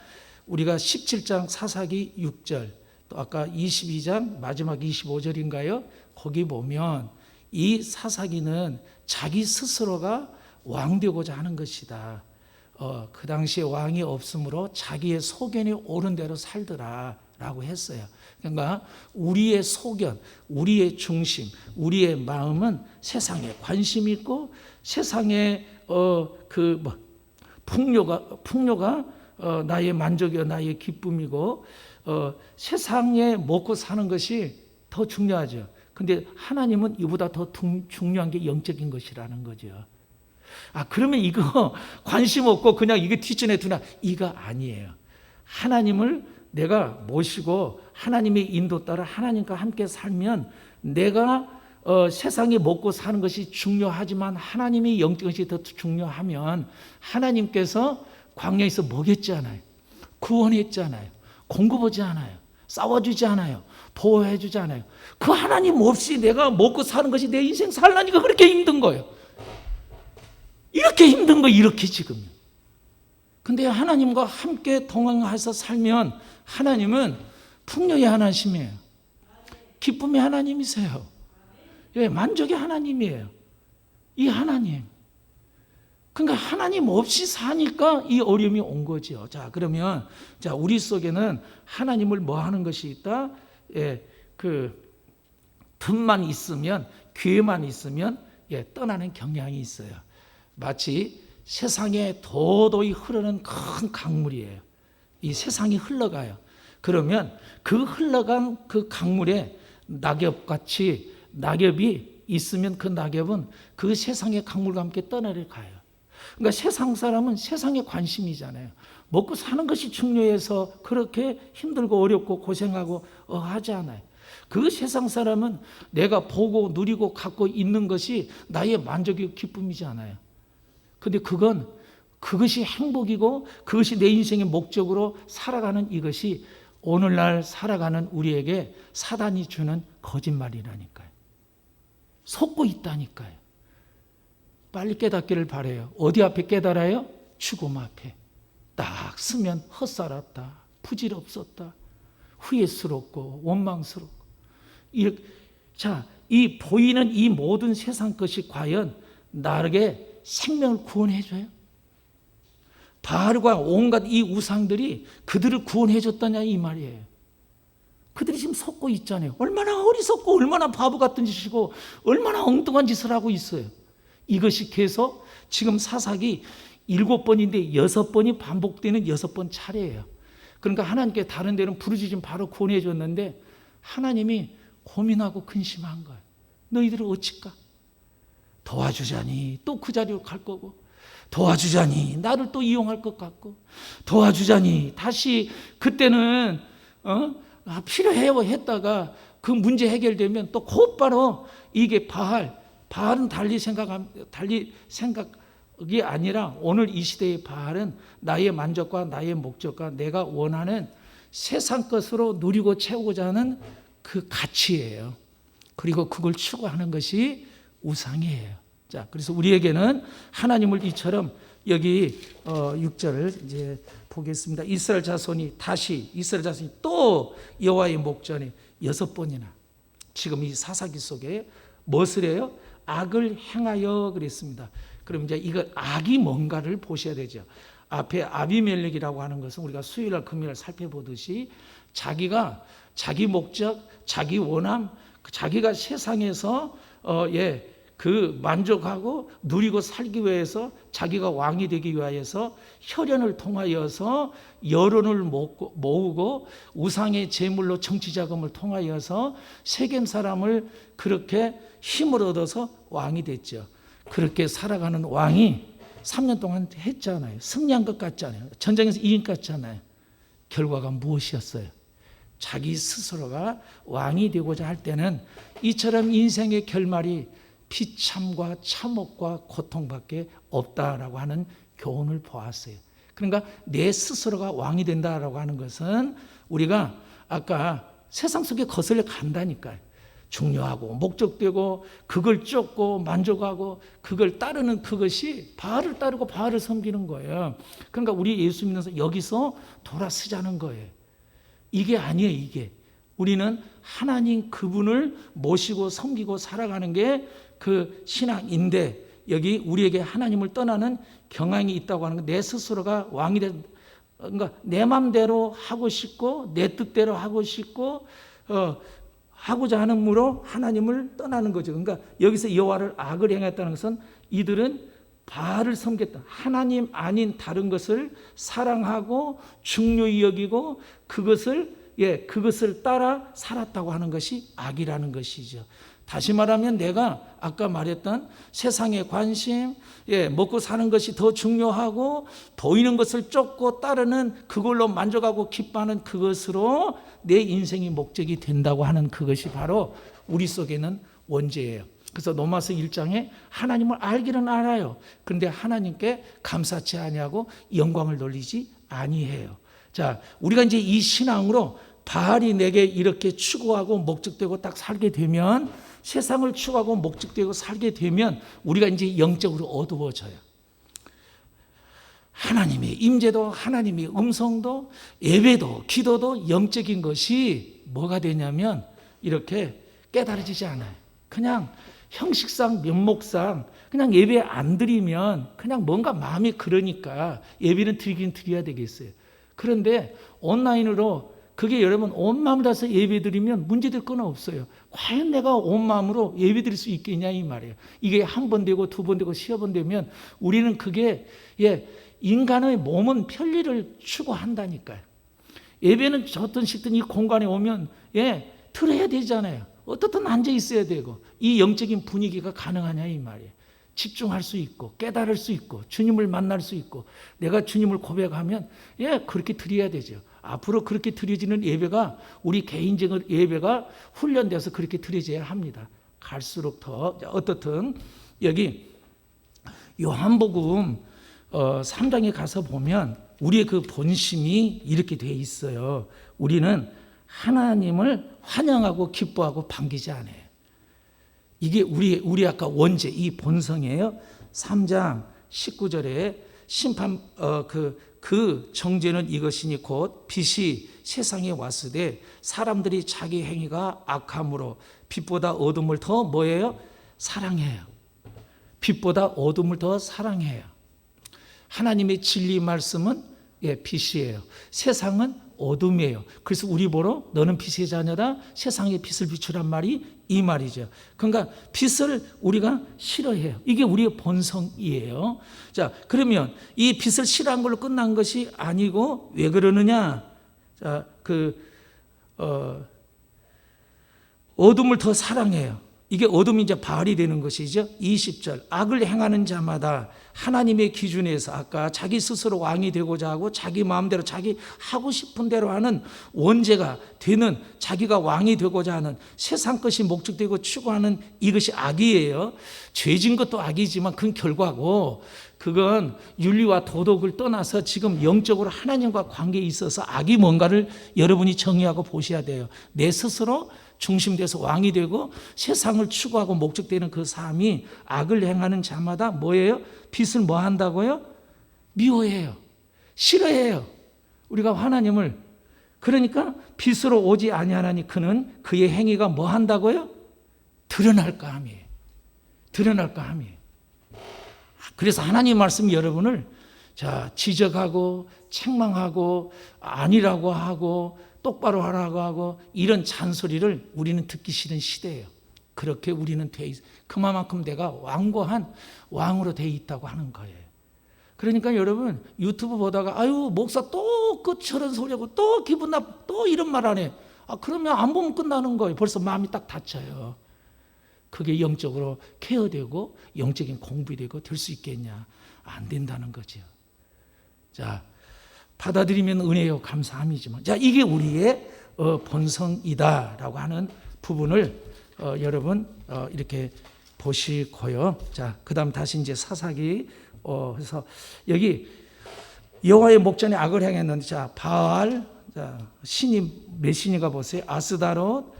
우리가 17장 사사기 6절 또 아까 22장 마지막 25절인가요? 거기 보면 이 사사기는 자기 스스로가 왕되고자 하는 것이다. 그 당시에 왕이 없으므로 자기의 소견이 옳은 대로 살더라 라고 했어요. 그러니까 우리의 소견, 우리의 중심, 우리의 마음은 세상에 관심이 있고 세상의 풍요가 나의 만족이요 나의 기쁨이고 세상에 먹고 사는 것이 더 중요하죠. 근데 하나님은 이보다 더 중요한 게 영적인 것이라는 거죠. 아, 그러면 이거 관심 없고 그냥 이게 뒷전에 두나, 이거 아니에요. 하나님을 내가 모시고 하나님의 인도 따라 하나님과 함께 살면 내가 세상에 먹고 사는 것이 중요하지만 하나님의 영적인 것이 더 중요하면 하나님께서 광야에서 먹였잖아요. 구원했잖아요. 공급하지 않아요. 싸워주지 않아요. 보호해주지 않아요. 그 하나님 없이 내가 먹고 사는 것이 내 인생 살라니까 그렇게 힘든 거예요. 이렇게 힘든 거 이렇게 지금. 근데 하나님과 함께 동행해서 살면 하나님은 풍요의 하나님이에요. 기쁨의 하나님이세요. 예, 만족의 하나님이에요. 이 하나님. 그러니까 하나님 없이 사니까 이 어려움이 온 거죠. 자, 그러면 우리 속에는 하나님을 뭐 하는 것이 있다? 예, 그 틈만 있으면, 기회만 있으면 떠나는 경향이 있어요. 마치 세상에 도도히 흐르는 큰 강물이에요. 이 세상이 흘러가요. 그러면 그 흘러간 그 강물에 낙엽같이 낙엽이 있으면 그 낙엽은 그 세상의 강물과 함께 떠내려가요. 그러니까 세상 사람은 세상에 관심이잖아요. 먹고 사는 것이 중요해서 그렇게 힘들고 어렵고 고생하고 하지 않아요. 그 세상 사람은 내가 보고 누리고 갖고 있는 것이 나의 만족이고 기쁨이지 않아요. 근데 그것이 행복이고 그것이 내 인생의 목적으로 살아가는 이것이 오늘날 살아가는 우리에게 사단이 주는 거짓말이라니까요. 속고 있다니까요. 빨리 깨닫기를 바라요. 어디 앞에 깨달아요? 죽음 앞에. 딱 쓰면 헛살았다, 부질없었다, 후회스럽고 원망스럽고. 이 보이는 이 모든 세상 것이 과연 나에게 생명을 구원해줘요? 바알과 온갖 이 우상들이 그들을 구원해줬다냐 이 말이에요. 그들이 지금 속고 있잖아요. 얼마나 어리석고 얼마나 바보 같은 짓이고 얼마나 엉뚱한 짓을 하고 있어요. 이것이 계속 지금 사사기 7번인데 6번이 반복되는 6번 차례예요. 그러니까 하나님께 다른 데는 부르짖으면 바로 구원해 줬는데 하나님이 고민하고 근심한 거예요. 너희들은 어찌까? 도와주자니 또 그 자리로 갈 거고, 도와주자니 나를 또 이용할 것 같고, 도와주자니 다시 그때는 필요해요 했다가 그 문제 해결되면 또 곧바로 이게 바알은 달리 생각이 아니라 오늘 이 시대의 바알은 나의 만족과 나의 목적과 내가 원하는 세상 것으로 누리고 채우고자 하는 그 가치예요. 그리고 그걸 추구하는 것이 우상이에요. 자, 그래서 우리에게는 하나님을 이처럼 여기 6절을 이제 보겠습니다. 이스라엘 자손이 또 여호와의 목전에 6번이나 지금 이 사사기 속에 무엇을 해요? 악을 행하여 그랬습니다. 그럼 이제 이거 악이 뭔가를 보셔야 되죠. 앞에 아비멜렉이라고 하는 것은 우리가 수요일날 금요일 살펴보듯이 자기가 자기 목적, 자기 원함, 자기가 세상에서 그 만족하고 누리고 살기 위해서 자기가 왕이 되기 위하여서 혈연을 통하여서 여론을 모으고 우상의 제물로 정치자금을 통하여서 세겜 사람을 그렇게 힘을 얻어서 왕이 됐죠. 그렇게 살아가는 왕이 3년 동안 했잖아요. 승리한 것 같잖아요. 전쟁에서 이긴 것 같잖아요. 결과가 무엇이었어요? 자기 스스로가 왕이 되고자 할 때는 이처럼 인생의 결말이 비참과 참혹과 고통밖에 없다라고 하는 교훈을 보았어요. 그러니까 내 스스로가 왕이 된다라고 하는 것은 우리가 아까 세상 속에 거슬려 간다니까요. 중요하고 목적되고 그걸 쫓고 만족하고 그걸 따르는 그것이 바알을 따르고 바알을 섬기는 거예요. 그러니까 우리 예수 믿는 여기서 돌아서자는 거예요. 이게 아니에요. 이게 우리는 하나님 그분을 모시고 섬기고 살아가는 게 그 신앙인데 여기 우리에게 하나님을 떠나는 경향이 있다고 하는 거, 내 스스로가 왕이 된, 그러니까 내 마음대로 하고 싶고 내 뜻대로 하고 싶고 하고자 하는 무로 하나님을 떠나는 거죠. 그러니까 여기서 여호와를 악을 행했다는 것은 이들은 바알을 섬겼다. 하나님 아닌 다른 것을 사랑하고 중요히 여기고 그것을 따라 살았다고 하는 것이 악이라는 것이죠. 다시 말하면 내가 아까 말했던 세상의 관심, 먹고 사는 것이 더 중요하고 보이는 것을 쫓고 따르는 그걸로 만족하고 기뻐하는 그것으로 내 인생이 목적이 된다고 하는 그것이 바로 우리 속에는 원죄예요. 그래서 로마서 1장에 하나님을 알기는 알아요. 그런데 하나님께 감사치 아니하고 영광을 돌리지 아니해요. 자, 우리가 이제 이 신앙으로 바알이 내게 이렇게 추구하고 목적되고 딱 살게 되면, 세상을 추구하고 목적되고 살게 되면 우리가 이제 영적으로 어두워져요. 하나님의 임재도 하나님의 음성도 예배도 기도도 영적인 것이 뭐가 되냐면 이렇게 깨달아지지 않아요. 그냥 형식상 면목상 그냥 예배 안 드리면 그냥 뭔가 마음이 그러니까 예배는 드리긴 드려야 되겠어요. 그런데 온라인으로 그게 여러분 온 마음을 다해서 예배 드리면 문제될 건 없어요. 과연 내가 온 마음으로 예배 드릴 수 있겠냐 이 말이에요. 이게 한 번 되고 두 번 되고 서너 번 되면 우리는 그게 인간의 몸은 편리를 추구한다니까요. 예배는 어떤 식든 이 공간에 오면 들어야 되잖아요. 어떻든 앉아 있어야 되고 이 영적인 분위기가 가능하냐 이 말이에요. 집중할 수 있고 깨달을 수 있고 주님을 만날 수 있고 내가 주님을 고백하면 그렇게 드려야 되죠. 앞으로 그렇게 드려지는 예배가 우리 개인적인 예배가 훈련돼서 그렇게 드려져야 합니다. 갈수록 더 어떻든 여기 요한복음 3장에 가서 보면 우리의 그 본심이 이렇게 돼 있어요. 우리는 하나님을 환영하고 기뻐하고 반기지 않아요. 이게 우리 아까 원죄 이 본성이에요. 3장 19절에 심판 그 정죄는 이것이니 곧 빛이 세상에 왔으되 사람들이 자기 행위가 악함으로 빛보다 어둠을 더 뭐예요? 사랑해요. 빛보다 어둠을 더 사랑해요. 하나님의 진리 말씀은 빛이에요. 세상은 어둠이에요. 그래서 우리 보러 너는 빛의 자녀다, 세상에 빛을 비추란 말이 이 말이죠. 그러니까 빛을 우리가 싫어해요. 이게 우리의 본성이에요. 자, 그러면 이 빛을 싫어한 걸로 끝난 것이 아니고 왜 그러느냐? 자, 어둠을 더 사랑해요. 이게 어둠이 이제 바알이 되는 것이죠. 20절 악을 행하는 자마다 하나님의 기준에서 아까 자기 스스로 왕이 되고자 하고 자기 마음대로 자기 하고 싶은 대로 하는 원죄가 되는, 자기가 왕이 되고자 하는 세상 것이 목적되고 추구하는 이것이 악이에요. 죄진 것도 악이지만 그건 결과고, 그건 윤리와 도덕을 떠나서 지금 영적으로 하나님과 관계에 있어서 악이 뭔가를 여러분이 정의하고 보셔야 돼요. 내 스스로 중심돼서 왕이 되고 세상을 추구하고 목적되는 그 삶이 악을 행하는 자마다 뭐예요? 빛을 뭐 한다고요? 미워해요. 싫어해요. 우리가 하나님을. 그러니까 빛으로 오지 아니하나니 그는 그의 행위가 뭐 한다고요? 드러날까 함이에요. 드러날까 함이에요. 그래서 하나님 말씀이 여러분을 지적하고 책망하고 아니라고 하고 똑바로 하라고 하고 이런 잔소리를 우리는 듣기 싫은 시대예요. 그렇게 우리는 돼 있어요. 그만큼 내가 완고한 왕으로 돼 있다고 하는 거예요. 그러니까 여러분 유튜브 보다가 아유 목사 또 끝처럼 소리하고 또 기분 또 이런 말 안 해. 그러면 안 보면 끝나는 거예요. 벌써 마음이 딱 닫혀요. 그게 영적으로 케어되고 영적인 공부이 되고 될 수 있겠냐? 안 된다는 거죠. 자, 받아들이면 은혜요 감사함이지만, 자, 이게 우리의 본성이다라고 하는 부분을 여러분 이렇게 보시고요. 자, 그다음 다시 이제 사사기 그래서 여기 여호와의 목전에 악을 행했는데, 자, 바알, 자, 신이 몇 신이가 보세요. 아스다롯,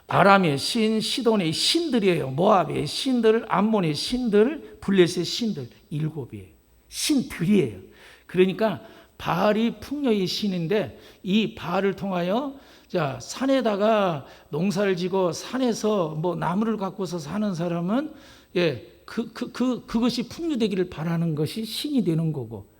아람의 신, 시돈의 신들이에요. 모압의 신들, 암몬의 신들, 블레셋의 신들 7이에요. 신들이에요. 그러니까 바알이 풍요의 신인데 이 바알을 통하여 자, 산에다가 농사를 지고 산에서 뭐 나무를 갖고서 사는 사람은 그것이 풍요되기를 바라는 것이 신이 되는 거고,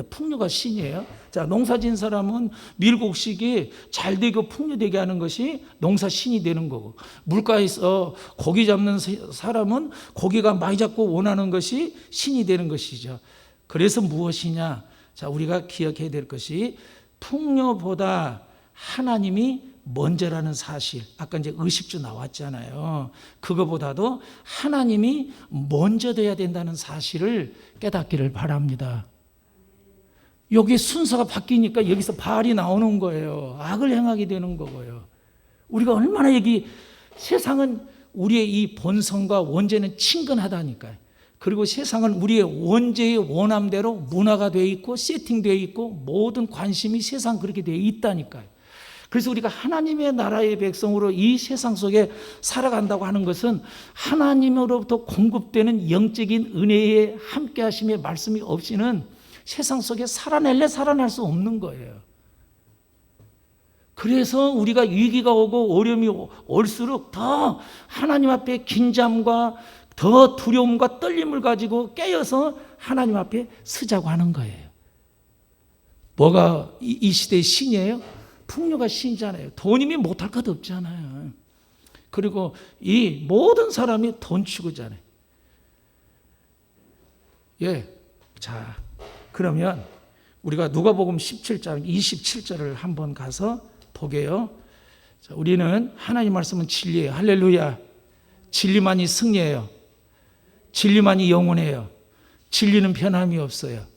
풍요가 신이에요. 자, 농사진 사람은 밀곡식이 잘 되고 풍요되게 하는 것이 농사 신이 되는 거고, 물가에서 고기 잡는 사람은 고기가 많이 잡고 원하는 것이 신이 되는 것이죠. 그래서 무엇이냐? 자, 우리가 기억해야 될 것이 풍요보다 하나님이 먼저라는 사실. 아까 이제 의식주 나왔잖아요. 그거보다도 하나님이 먼저 돼야 된다는 사실을 깨닫기를 바랍니다. 여기 순서가 바뀌니까 여기서 바알이 나오는 거예요. 악을 행하게 되는 거고요. 우리가 얼마나 여기 세상은 우리의 이 본성과 원죄는 친근하다니까요. 그리고 세상은 우리의 원죄의 원함대로 문화가 되어 있고 세팅되어 있고 모든 관심이 세상 그렇게 되어 있다니까요. 그래서 우리가 하나님의 나라의 백성으로 이 세상 속에 살아간다고 하는 것은 하나님으로부터 공급되는 영적인 은혜의 함께 하심의 말씀이 없이는 세상 속에 살아날 수 없는 거예요. 그래서 우리가 위기가 오고 어려움이 올수록 더 하나님 앞에 긴장과 더 두려움과 떨림을 가지고 깨어서 하나님 앞에 서자고 하는 거예요. 뭐가 이 시대의 신이에요? 풍요가 신이잖아요. 돈이면 못할 것 없잖아요. 그리고 이 모든 사람이 돈 추구잖아요. 자, 그러면 우리가 누가복음 17장 27절을 한번 가서 보게요. 자, 우리는 하나님 말씀은 진리예요. 할렐루야. 진리만이 승리해요. 진리만이 영원해요. 진리는 변함이 없어요.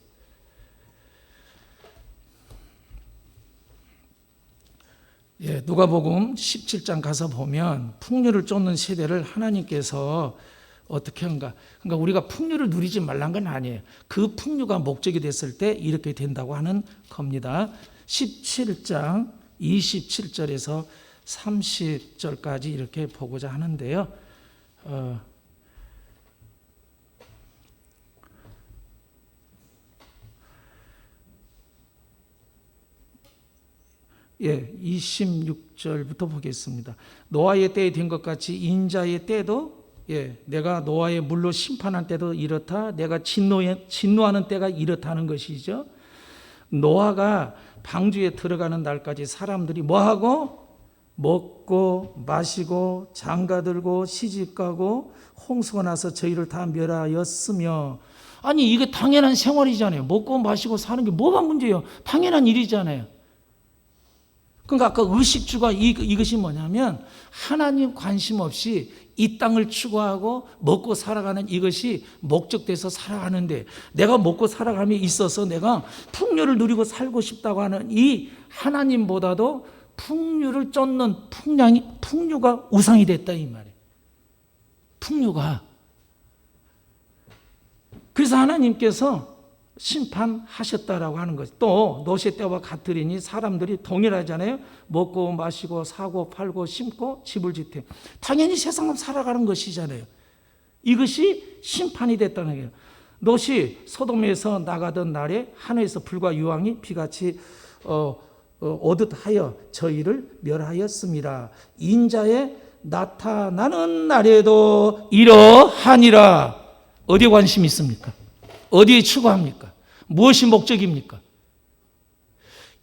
누가복음 17장 가서 보면 풍요를 쫓는 세대를 하나님께서 어떻게 한가? 그러니까 우리가 풍요를 누리지 말란 건 아니에요. 그 풍요가 목적이 됐을 때 이렇게 된다고 하는 겁니다. 17장 27절에서 30절까지 이렇게 보고자 하는데요. 26절부터 보겠습니다. 노아의 때에 된 것 같이 인자의 때도 내가 노아의 물로 심판한 때도 이렇다. 내가 진노하는 때가 이렇다는 것이죠. 노아가 방주에 들어가는 날까지 사람들이 뭐하고? 먹고 마시고 장가들고 시집가고 홍수가 나서 저희를 다 멸하였으며. 아니 이게 당연한 생활이잖아요. 먹고 마시고 사는 게 뭐가 문제예요? 당연한 일이잖아요. 그러니까 아까 의식주가 이것이 뭐냐면 하나님 관심 없이 이 땅을 추구하고 먹고 살아가는 이것이 목적돼서 살아가는데, 내가 먹고 살아감에 있어서 내가 풍요를 누리고 살고 싶다고 하는 이 하나님보다도 풍요를 쫓는 풍요가 우상이 됐다 이 말이에요. 풍요가. 그래서 하나님께서 심판하셨다라고 하는 거죠. 또 노시 때와 같으리니 사람들이 동일하잖아요. 먹고 마시고 사고 팔고 심고 집을 짓대. 당연히 세상은 살아가는 것이잖아요. 이것이 심판이 됐다는 거예요. 노시 소돔에서 나가던 날에 하늘에서 불과 유황이 비같이 오듯하여 저희를 멸하였습니다. 인자의 나타나는 날에도 이러하니라. 어디에 관심이 있습니까? 어디에 추구합니까? 무엇이 목적입니까?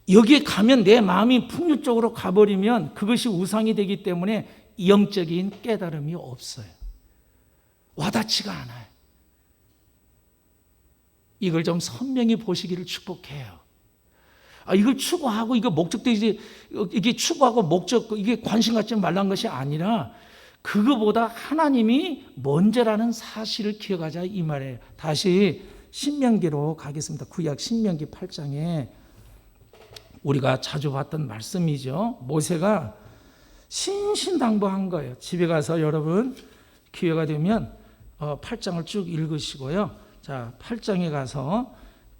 여기에 가면 내 마음이 풍요 쪽으로 가버리면 그것이 우상이 되기 때문에 영적인 깨달음이 없어요. 와닿지가 않아요. 이걸 좀 선명히 보시기를 축복해요. 이걸 추구하고 이거 목적되지, 이게 추구하고 목적, 이게 관심 갖지 말란 것이 아니라 그거보다 하나님이 먼저라는 사실을 기억하자 이 말이에요. 다시 신명기로 가겠습니다. 구약 신명기 8장에 우리가 자주 봤던 말씀이죠. 모세가 신신당부한 거예요. 집에 가서 여러분 기회가 되면 8장을 쭉 읽으시고요. 자, 8장에 가서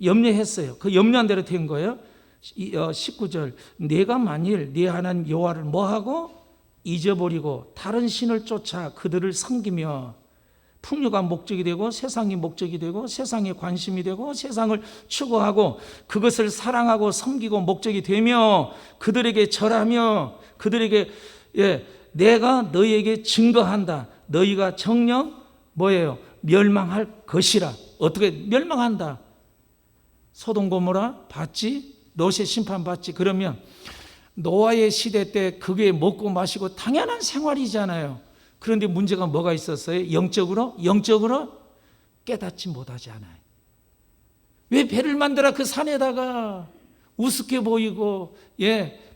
염려했어요. 그 염려한 대로 된 거예요. 19절, 내가 만일 네 하나님 여호와를 뭐하고 잊어버리고 다른 신을 쫓아 그들을 섬기며 풍요가 목적이 되고 세상이 목적이 되고 세상에 관심이 되고 세상을 추구하고 그것을 사랑하고 섬기고 목적이 되며 그들에게 절하며 그들에게 내가 너희에게 증거한다. 너희가 정녕 뭐예요? 멸망할 것이라. 어떻게 멸망한다? 소돔 고모라 봤지? 노새 심판 받지? 그러면 노아의 시대 때 그게 먹고 마시고 당연한 생활이잖아요. 그런데 문제가 뭐가 있었어요? 영적으로 깨닫지 못하지 않아요. 왜 배를 만들어 그 산에다가 우습게 보이고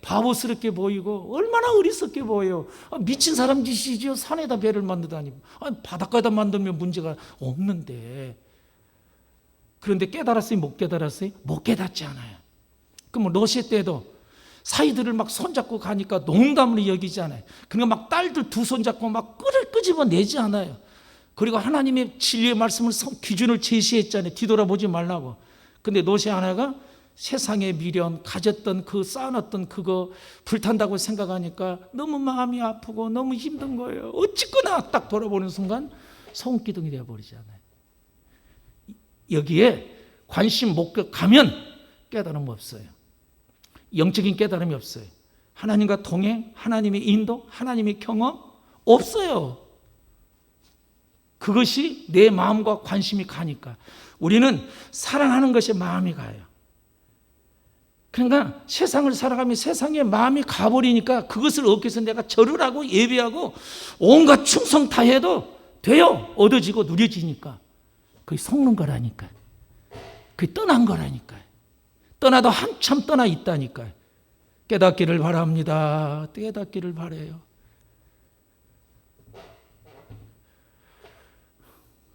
바보스럽게 보이고 얼마나 어리석게 보여요. 미친 사람 짓이죠. 산에다 배를 만들다니. 바닷가에다 만들면 문제가 없는데. 그런데 깨달았어요? 못 깨달았어요? 못 깨닫지 않아요. 그럼 노시 때도 사이들을 막 손잡고 가니까 농담으로 여기지 않아요. 그러니까 막 딸들 두 손잡고 막 끄집어내지 않아요. 그리고 하나님의 진리의 말씀을 기준을 제시했잖아요. 뒤돌아보지 말라고. 근데 노시 하나가 세상의 미련, 가졌던 그 쌓아놨던 그거 불탄다고 생각하니까 너무 마음이 아프고 너무 힘든 거예요. 어찌거나 딱 돌아보는 순간 손기둥이 되어버리잖아요. 여기에 관심 못 가면 깨달음 없어요. 영적인 깨달음이 없어요. 하나님과 동행, 하나님의 인도, 하나님의 경험 없어요. 그것이 내 마음과 관심이 가니까. 우리는 사랑하는 것에 마음이 가요. 그러니까 세상을 살아가면 세상에 마음이 가버리니까 그것을 얻기 위해서 내가 절을 하고 예배하고 온갖 충성 다 해도 돼요. 얻어지고 누려지니까. 그게 속는 거라니까. 그게 떠난 거라니까. 떠나도 한참 떠나 있다니까요. 깨닫기를 바랍니다. 깨닫기를 바라요.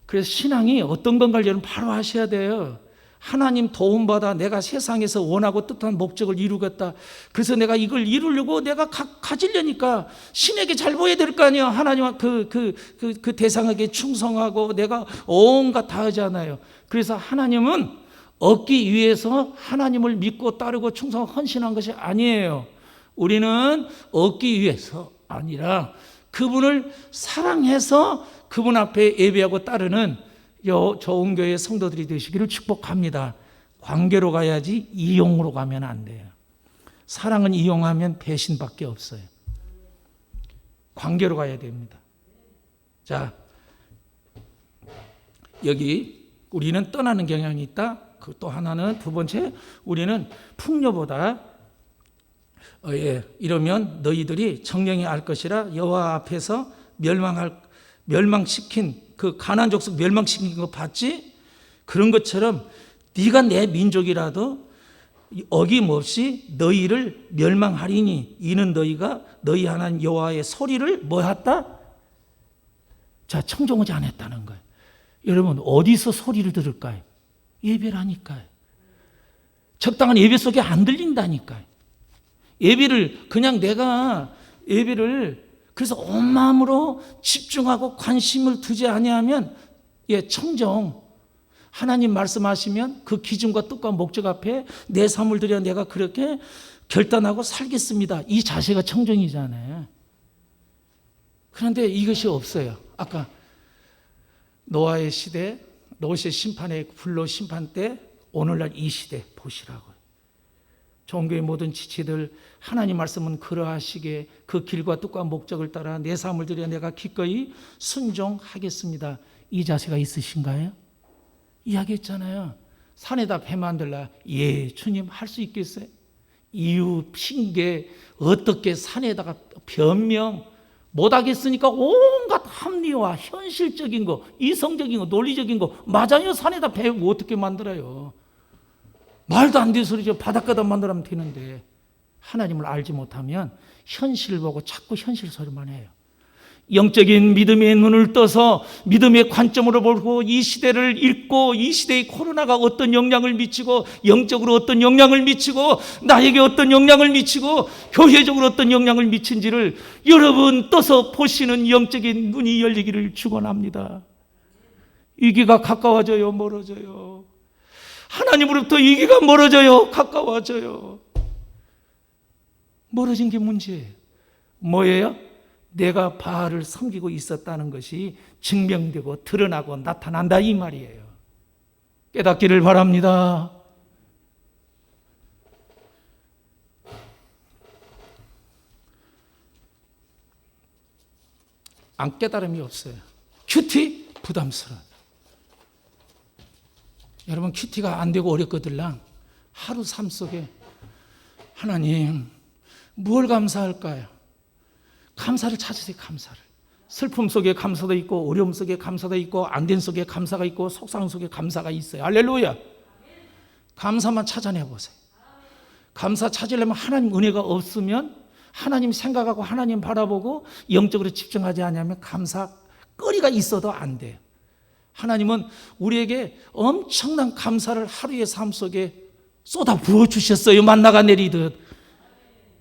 그래서 신앙이 어떤 건가를 여러분 바로 하셔야 돼요. 하나님 도움받아 내가 세상에서 원하고 뜻한 목적을 이루겠다. 그래서 내가 이걸 이루려고 내가 가지려니까 신에게 잘 보여야 될 거 아니에요. 하나님과 그 대상에게 충성하고 내가 온갖 다 하잖아요. 그래서 하나님은 얻기 위해서 하나님을 믿고 따르고 충성 헌신한 것이 아니에요. 우리는 얻기 위해서 아니라 그분을 사랑해서 그분 앞에 예배하고 따르는 좋은 교회 성도들이 되시기를 축복합니다. 관계로 가야지 이용으로 가면 안 돼요. 사랑은 이용하면 배신밖에 없어요. 관계로 가야 됩니다. 자, 여기 우리는 떠나는 경향이 있다. 그 또 하나는 두 번째, 우리는 풍요보다 이러면 너희들이 정령이 알 것이라 여호와 앞에서 멸망시킨 그 가나안 족속 멸망시킨 거 봤지? 그런 것처럼 네가 내 민족이라도 어김없이 너희를 멸망하리니 이는 너희가 너희 하나님 여호와의 소리를 뭐 했다? 자, 청종하지 않았다는 거예요. 여러분, 어디서 소리를 들을까요? 예배라니까요. 적당한 예배 속에 안 들린다니까요. 예배를 그냥 내가 예배를 그래서 온 마음으로 집중하고 관심을 두지 아니하면 청정, 하나님 말씀하시면 그 기준과 뜻과 목적 앞에 내 삶을 들여 내가 그렇게 결단하고 살겠습니다. 이 자세가 청정이잖아요. 그런데 이것이 없어요. 아까 노아의 시대, 노아의 심판의 불로 심판 때 오늘날 이 시대 보시라고요. 종교의 모든 지체들 하나님 말씀은 그러하시게 그 길과 뜻과 목적을 따라 내 삶을 들여 내가 기꺼이 순종하겠습니다. 이 자세가 있으신가요? 이야기했잖아요. 산에다 배 만들라. 예, 주님 할 수 있겠어요? 이유, 핑계, 어떻게 산에다가 변명 못하겠으니까 온갖 합리화, 현실적인 거, 이성적인 거, 논리적인 거 맞아요. 산에다 배 어떻게 만들어요? 말도 안 되는 소리죠. 바닷가다 만들면 되는데 하나님을 알지 못하면 현실을 보고 자꾸 현실 소리만 해요. 영적인 믿음의 눈을 떠서 믿음의 관점으로 보고 이 시대를 읽고 이 시대의 코로나가 어떤 영향을 미치고 영적으로 어떤 영향을 미치고 나에게 어떤 영향을 미치고 교회적으로 어떤 영향을 미친지를 여러분 떠서 보시는 영적인 눈이 열리기를 축원합니다. 이기가 가까워져요, 멀어져요? 하나님으로부터 이기가 멀어져요, 가까워져요? 멀어진 게 문제예요. 뭐예요? 내가 바알을 섬기고 있었다는 것이 증명되고 드러나고 나타난다 이 말이에요. 깨닫기를 바랍니다. 안 깨달음이 없어요. 큐티 부담스러워요. 여러분, 큐티가 안 되고 어렵거들랑 하루 삶 속에 하나님 뭘 감사할까요? 감사를 찾으세요. 감사를. 슬픔 속에 감사도 있고 어려움 속에 감사도 있고 안된 속에 감사가 있고 속상 속에 감사가 있어요. 할렐루야. 감사만 찾아내 보세요. 감사 찾으려면 하나님 은혜가 없으면 하나님 생각하고 하나님 바라보고 영적으로 집중하지 않으면 감사거리가 있어도 안 돼요. 하나님은 우리에게 엄청난 감사를 하루의 삶 속에 쏟아 부어 주셨어요. 만나가 내리듯.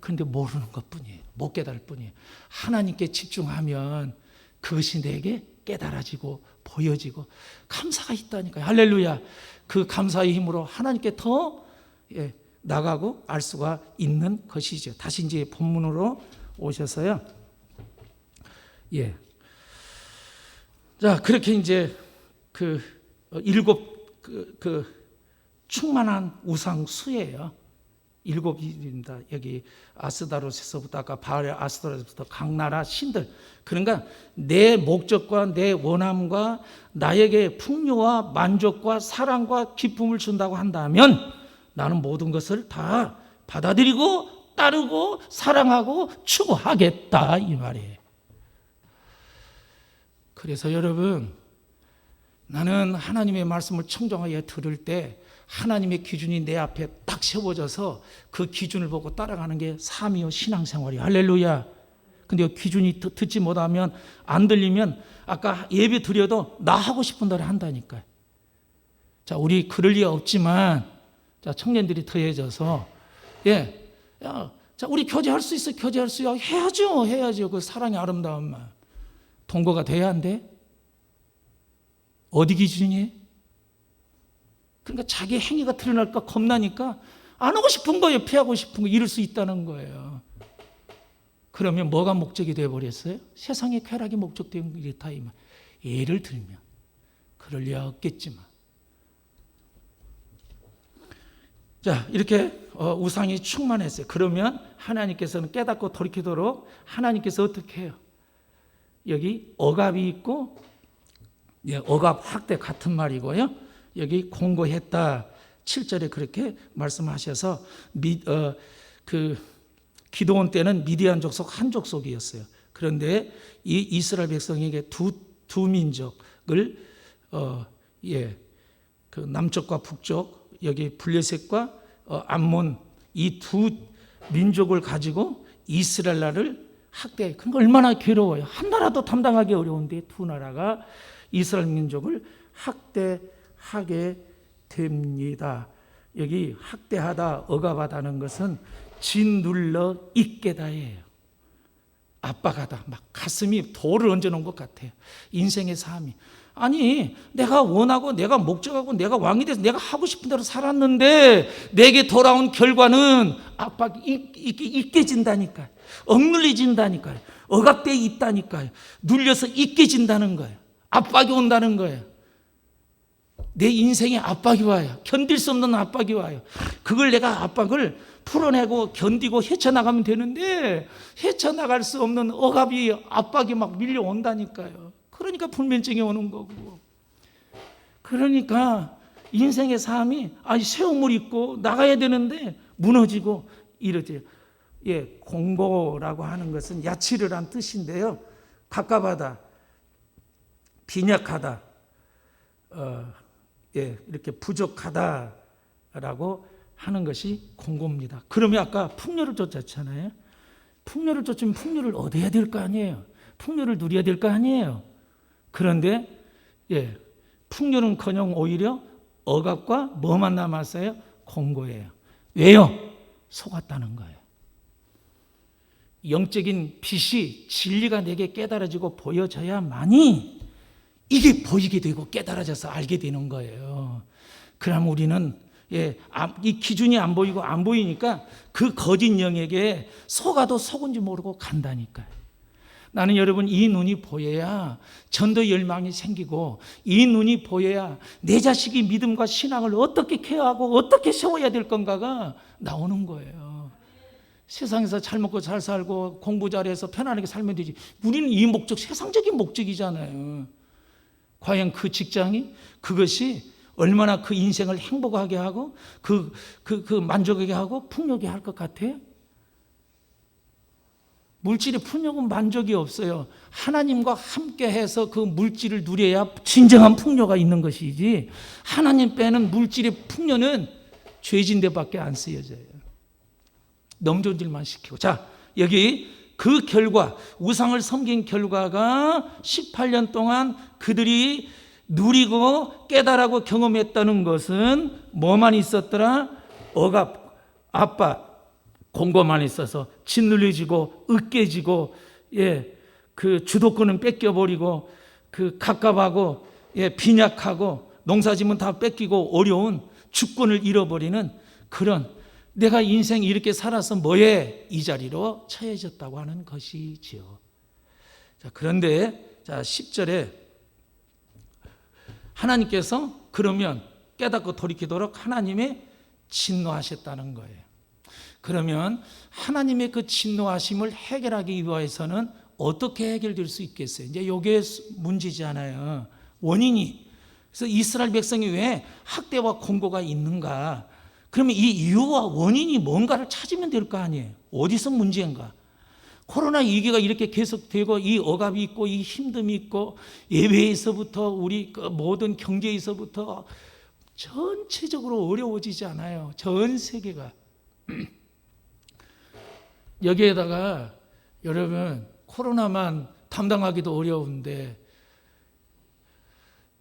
그런데 모르는 것뿐이에요. 못 깨달을 뿐이에요. 하나님께 집중하면 그것이 내게 깨달아지고 보여지고 감사가 있다니까요. 할렐루야. 그 감사의 힘으로 하나님께 더 나가고 알 수가 있는 것이죠. 다시 이제 본문으로 오셔서요. 자, 그렇게 이제 그 일곱 충만한 우상 수예요. 일곱입니다. 여기 아스다롯에서부터 아까 바알의 아스다롯에서부터 각 나라 신들. 그러니까 내 목적과 내 원함과 나에게 풍요와 만족과 사랑과 기쁨을 준다고 한다면 나는 모든 것을 다 받아들이고 따르고 사랑하고 추구하겠다 이 말이에요. 그래서 여러분, 나는 하나님의 말씀을 청정하게 들을 때 하나님의 기준이 내 앞에 딱 세워져서 그 기준을 보고 따라가는 게 삶이요 신앙생활이에요. 할렐루야. 근데 기준이 듣지 못하면 안 들리면 아까 예배 드려도 나 하고 싶은 대로 한다니까요. 자, 우리 그럴 리 없지만 자, 청년들이 더해져서 자, 우리 교제할 수 있어. 교제할 수 있어. 해야죠. 그 사랑의 아름다운 말. 동거가 돼야 안 돼? 어디 기준이에요? 그러니까 자기 행위가 드러날까 겁나니까 안 하고 싶은 거예요. 피하고 싶은 거 이룰 수 있다는 거예요. 그러면 뭐가 목적이 되어버렸어요? 세상의 쾌락이 목적된 이렇다 이 말. 예를 들면 그럴 리 없겠지만 자, 이렇게 우상이 충만했어요. 그러면 하나님께서는 깨닫고 돌이키도록 하나님께서 어떻게 해요? 여기 억압이 있고 억압 학대 같은 말이고요. 여기 공고했다. 7절에 그렇게 말씀하셔서 기드온 때는 미디안 족속 한 족속이었어요. 그런데 이 이스라엘 백성에게 두 민족을 그 남쪽과 북쪽 여기 블레셋과 암몬 이 두 민족을 가지고 이스라엘 나라를 학대해. 그러니까 얼마나 괴로워요. 한 나라도 담당하기 어려운데 두 나라가 이스라엘 민족을 학대하게 됩니다. 여기 학대하다, 억압하다는 것은 짓눌러 있게다예요. 압박하다, 막 가슴이 돌을 얹어놓은 것 같아요. 인생의 삶이. 아니, 내가 원하고 내가 목적하고 내가 왕이 돼서 내가 하고 싶은 대로 살았는데 내게 돌아온 결과는 압박이 잊게진다니까요. 억눌려진다니까요. 억압되어 있다니까요. 눌려서 잊게진다는 거예요. 압박이 온다는 거예요. 내 인생에 압박이 와요. 견딜 수 없는 압박이 와요. 그걸 내가 압박을 풀어내고 견디고 헤쳐나가면 되는데 헤쳐나갈 수 없는 억압이 압박이 막 밀려온다니까요. 그러니까 불면증이 오는 거고. 그러니까 인생의 삶이 새우물 있고 나가야 되는데 무너지고 이러죠. 공고라고 하는 것은 야치르란 뜻인데요. 갑갑하다, 빈약하다, 이렇게 부족하다라고 하는 것이 공고입니다. 그러면 아까 풍요를 쫓았잖아요. 풍요를 쫓으면 풍요를 얻어야 될 거 아니에요. 풍요를 누려야 될 거 아니에요. 그런데 풍요는커녕 오히려 억압과 뭐만 남았어요? 공고예요. 왜요? 속았다는 거예요. 영적인 빛이 진리가 내게 깨달아지고 보여져야만이 이게 보이게 되고 깨달아져서 알게 되는 거예요. 그럼 우리는 이 기준이 안 보이고 안 보이니까 그 거짓 영에게 속아도 속은지 모르고 간다니까요. 나는 여러분 이 눈이 보여야 전도 열망이 생기고 이 눈이 보여야 내 자식이 믿음과 신앙을 어떻게 케어하고 어떻게 세워야 될 건가가 나오는 거예요. 세상에서 잘 먹고 잘 살고 공부 잘해서 편안하게 살면 되지. 우리는 이 목적 세상적인 목적이잖아요. 과연 그 직장이 그것이 얼마나 그 인생을 행복하게 하고 그 만족하게 하고 풍요하게 할 것 같아요? 물질의 풍요는 만족이 없어요. 하나님과 함께해서 그 물질을 누려야 진정한 풍요가 있는 것이지 하나님 빼는 물질의 풍요는 죄진대밖에 안 쓰여져요. 넘존질만 시키고. 자, 여기 그 결과 우상을 섬긴 결과가 18년 동안 그들이 누리고 깨달아고 경험했다는 것은 뭐만 있었더라? 억압, 압박, 공고만 있어서 짓눌려지고 으깨지고 그 주도권은 뺏겨버리고 그 갑갑하고 빈약하고 농사지면 다 뺏기고 어려운 주권을 잃어버리는 그런 내가 인생 이렇게 살아서 뭐에 이 자리로 처해졌다고 하는 것이지요. 자, 그런데 10절에 하나님께서 그러면 깨닫고 돌이키도록 하나님의 진노하셨다는 거예요. 그러면 하나님의 그 진노하심을 해결하기 위해서는 어떻게 해결될 수 있겠어요? 이제 이게 문제잖아요. 원인이. 그래서 이스라엘 백성이 왜 학대와 공고가 있는가? 그러면 이 이유와 원인이 뭔가를 찾으면 될 거 아니에요. 어디서 문제인가? 코로나 위기가 이렇게 계속되고 이 억압이 있고 이 힘듦이 있고 예배에서부터 우리 모든 경제에서부터 전체적으로 어려워지지 않아요. 전 세계가. 여기에다가 여러분 코로나만 담당하기도 어려운데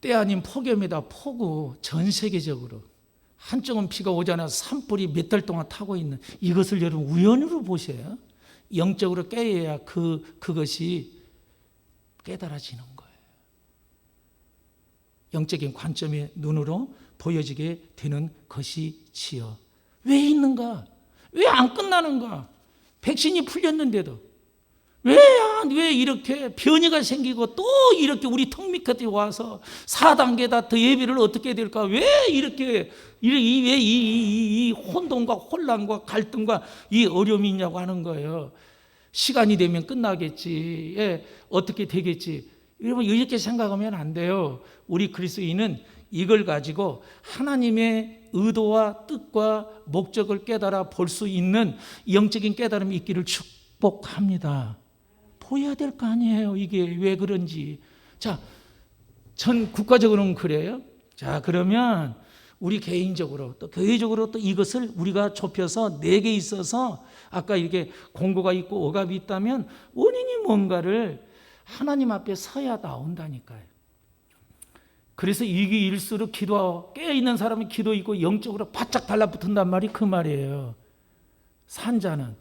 때 아닌 폭염이다. 폭우 전 세계적으로 한쪽은 비가 오지 않아서 산불이 몇 달 동안 타고 있는 이것을 여러분 우연으로 보세요. 영적으로 깨야 그것이 깨달아지는 거예요. 영적인 관점의 눈으로 보여지게 되는 것이지요. 왜 있는가? 왜 안 끝나는가? 백신이 풀렸는데도 왜 이렇게 변이가 생기고 또 이렇게 우리 턱 밑에 와서 4단계다 더 예배를 어떻게 해야 될까? 왜 이렇게 이 혼돈과 혼란과 갈등과 이 어려움이 있냐고 하는 거예요. 시간이 되면 끝나겠지. 어떻게 되겠지. 여러분 이렇게 생각하면 안 돼요. 우리 그리스도인은 이걸 가지고 하나님의 의도와 뜻과 목적을 깨달아 볼 수 있는 영적인 깨달음이 있기를 축복합니다. 보여야 될 거 아니에요. 이게 왜 그런지. 자, 전 국가적으로는 그래요. 자, 그러면 우리 개인적으로 또 교회적으로 또 이것을 우리가 좁혀서 4개 있어서 아까 이렇게 공고가 있고 억압이 있다면 원인이 뭔가를 하나님 앞에 서야 나온다니까요. 그래서 일수록 기도하고 깨어있는 사람은 기도 있고 영적으로 바짝 달라붙은단 말이 그 말이에요. 산자는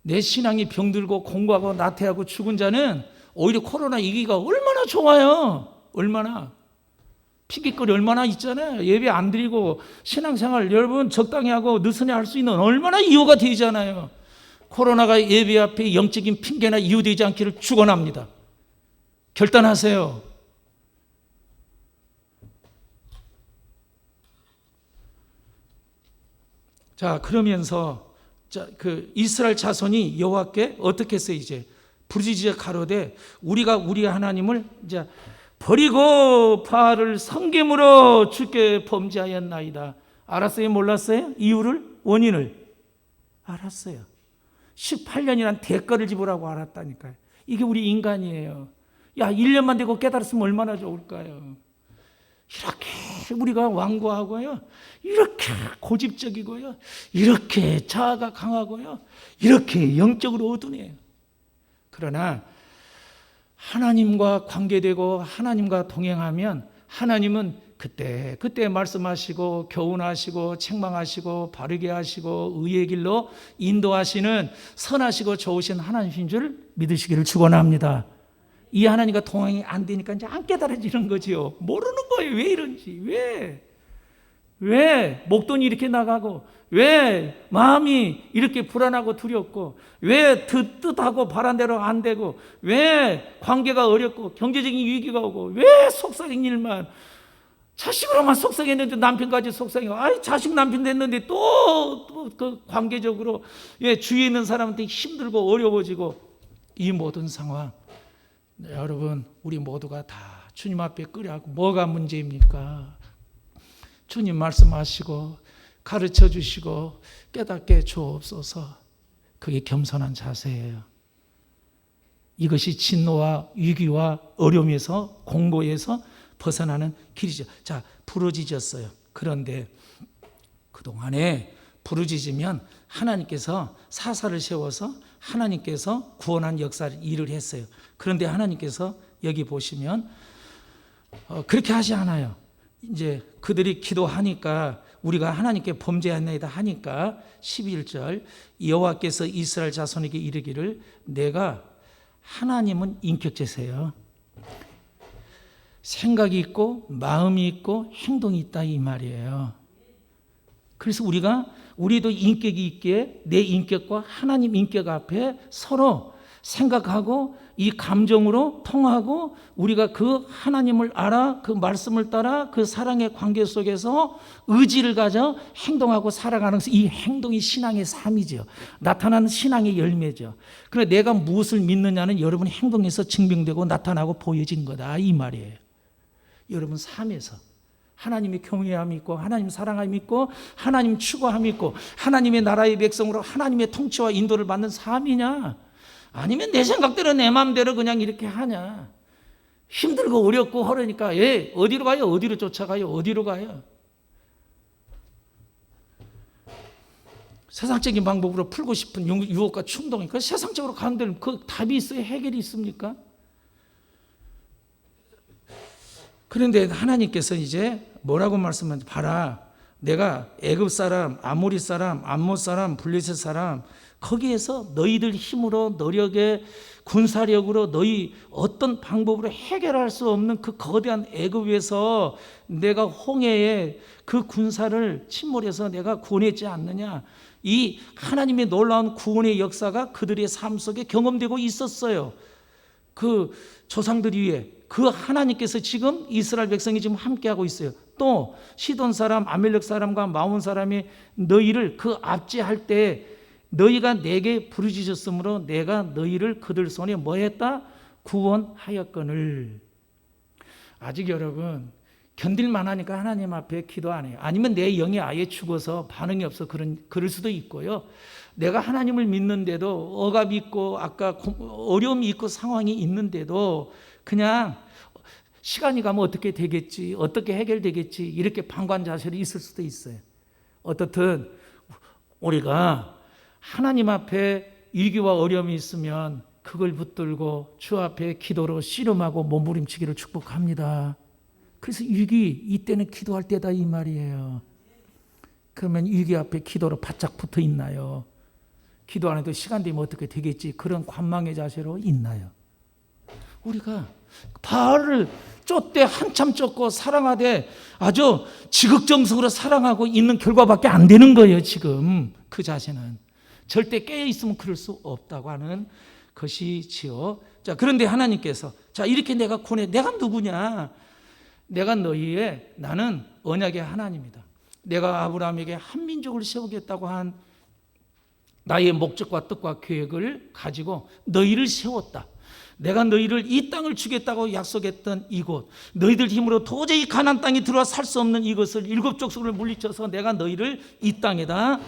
내 신앙이 병들고 공고하고 나태하고 죽은 자는 오히려 코로나 이기가 얼마나 좋아요. 얼마나 핑계거리 얼마나 있잖아요. 예배 안 드리고 신앙생활 여러분 적당히 하고 느슨히 할 수 있는 얼마나 이유가 되잖아요. 코로나가 예배 앞에 영적인 핑계나 이유 되지 않기를 축원합니다. 결단하세요. 자, 그러면서 그 이스라엘 자손이 여호와께 어떻게 했어요? 이제 부르짖어 가로되 우리가 우리 하나님을 이제 버리고 바알을 섬김으로 주께 범죄하였나이다. 알았어요? 몰랐어요? 이유를? 원인을? 알았어요. 18년이란 대가를 지불하고 알았다니까요. 이게 우리 인간이에요. 야, 1년만 되고 깨달았으면 얼마나 좋을까요? 이렇게 우리가 완고하고요, 이렇게 고집적이고요, 이렇게 자아가 강하고요, 이렇게 영적으로 어두네요. 그러나 하나님과 관계되고 하나님과 동행하면 하나님은 그때 말씀하시고 교훈하시고 책망하시고 바르게 하시고 의의 길로 인도하시는 선하시고 좋으신 하나님인 줄 믿으시기를 축원합니다. 이 하나님과 동행이 안 되니까 이제 안 깨달아지는 거지요. 모르는 거예요. 왜 이런지. 왜 목돈이 이렇게 나가고, 왜 마음이 이렇게 불안하고 두렵고, 왜 뜻하고 바란 대로 안 되고, 왜 관계가 어렵고 경제적인 위기가 오고, 왜 속삭인 일만, 자식으로만 속삭였는데 남편까지 속삭이고, 아이 자식 남편 됐는데 또 그 관계적으로 주위에 있는 사람한테 힘들고 어려워지고, 이 모든 상황, 여러분 우리 모두가 다 주님 앞에 끄려하고 뭐가 문제입니까? 주님 말씀하시고 가르쳐 주시고 깨닫게 주옵소서. 그게 겸손한 자세예요. 이것이 진노와 위기와 어려움에서 공고에서 벗어나는 길이죠. 자, 부르짖었어요. 그런데 그동안에 부르짖으면 하나님께서 사사를 세워서 하나님께서 구원한 역사를 일을 했어요. 그런데 하나님께서 여기 보시면 그렇게 하지 않아요. 이제 그들이 기도하니까 우리가 하나님께 범죄했나이다 하니까 11절 여호와께서 이스라엘 자손에게 이르기를 내가 하나님은 인격체세요. 생각이 있고 마음이 있고 행동이 있다 이 말이에요. 그래서 우리도 인격이 있기에 내 인격과 하나님 인격 앞에 서로 생각하고 이 감정으로 통하고 우리가 그 하나님을 알아 그 말씀을 따라 그 사랑의 관계 속에서 의지를 가져 행동하고 살아가는 이 행동이 신앙의 삶이죠. 나타나는 신앙의 열매죠. 그래 내가 무엇을 믿느냐는 여러분의 행동에서 증명되고 나타나고 보여진 거다 이 말이에요. 여러분 삶에서 하나님의 경외함이 있고 하나님 사랑함이 있고 하나님 추구함이 있고 하나님의 나라의 백성으로 하나님의 통치와 인도를 받는 삶이냐, 아니면 내 생각대로 내 마음대로 그냥 이렇게 하냐. 힘들고 어렵고 하려니까 어디로 가요? 어디로 쫓아가요? 어디로 가요? 세상적인 방법으로 풀고 싶은 유혹과 충동이, 그 세상적으로 가는 데는 그 답이 있어요? 해결이 있습니까? 그런데 하나님께서 이제 뭐라고 말씀하는지 봐라. 내가 애굽 사람, 아모리 사람, 암몬 사람, 블레셋 사람 거기에서 너희들 힘으로 노력에 군사력으로 너희 어떤 방법으로 해결할 수 없는 그 거대한 애굽에서 내가 홍해에 그 군사를 침몰해서 내가 구원했지 않느냐. 이 하나님의 놀라운 구원의 역사가 그들의 삶 속에 경험되고 있었어요. 그 조상들 위에 그 하나님께서 지금 이스라엘 백성이 지금 함께하고 있어요. 또 시돈 사람, 아멜렉 사람과 마온 사람이 너희를 그 압제할 때 너희가 내게 부르짖었으므로 내가 너희를 그들 손에 뭐 했다? 구원하였거늘. 아직 여러분 견딜만 하니까 하나님 앞에 기도 안 해요. 아니면 내 영이 아예 죽어서 반응이 없어 그럴 수도 있고요. 내가 하나님을 믿는데도 억압이 있고 아까 어려움이 있고 상황이 있는데도 그냥 시간이 가면 어떻게 되겠지, 어떻게 해결되겠지 이렇게 방관 자세로 있을 수도 있어요. 어떻든 우리가 하나님 앞에 위기와 어려움이 있으면 그걸 붙들고 주 앞에 기도로 씨름하고 몸부림치기를 축복합니다. 그래서 위기 이때는 기도할 때다 이 말이에요. 그러면 위기 앞에 기도로 바짝 붙어 있나요? 기도 안 해도 시간 되면 어떻게 되겠지 그런 관망의 자세로 있나요? 우리가 바알을 쫓되 한참 쫓고 사랑하되 아주 지극정성으로 사랑하고 있는 결과밖에 안 되는 거예요. 지금 그 자세는 절대 깨어 있으면 그럴 수 없다고 하는 것이지요. 자, 그런데 하나님께서 자 이렇게 내가 구원해. 내가 누구냐? 내가 너희의 나는 언약의 하나님이다. 내가 아브라함에게 한 민족을 세우겠다고 한 나의 목적과 뜻과 계획을 가지고 너희를 세웠다. 내가 너희를 이 땅을 주겠다고 약속했던 이곳, 너희들 힘으로 도저히 가나안 땅에 들어와 살 수 없는 이것을 일곱 족속을 물리쳐서 내가 너희를 이 땅에다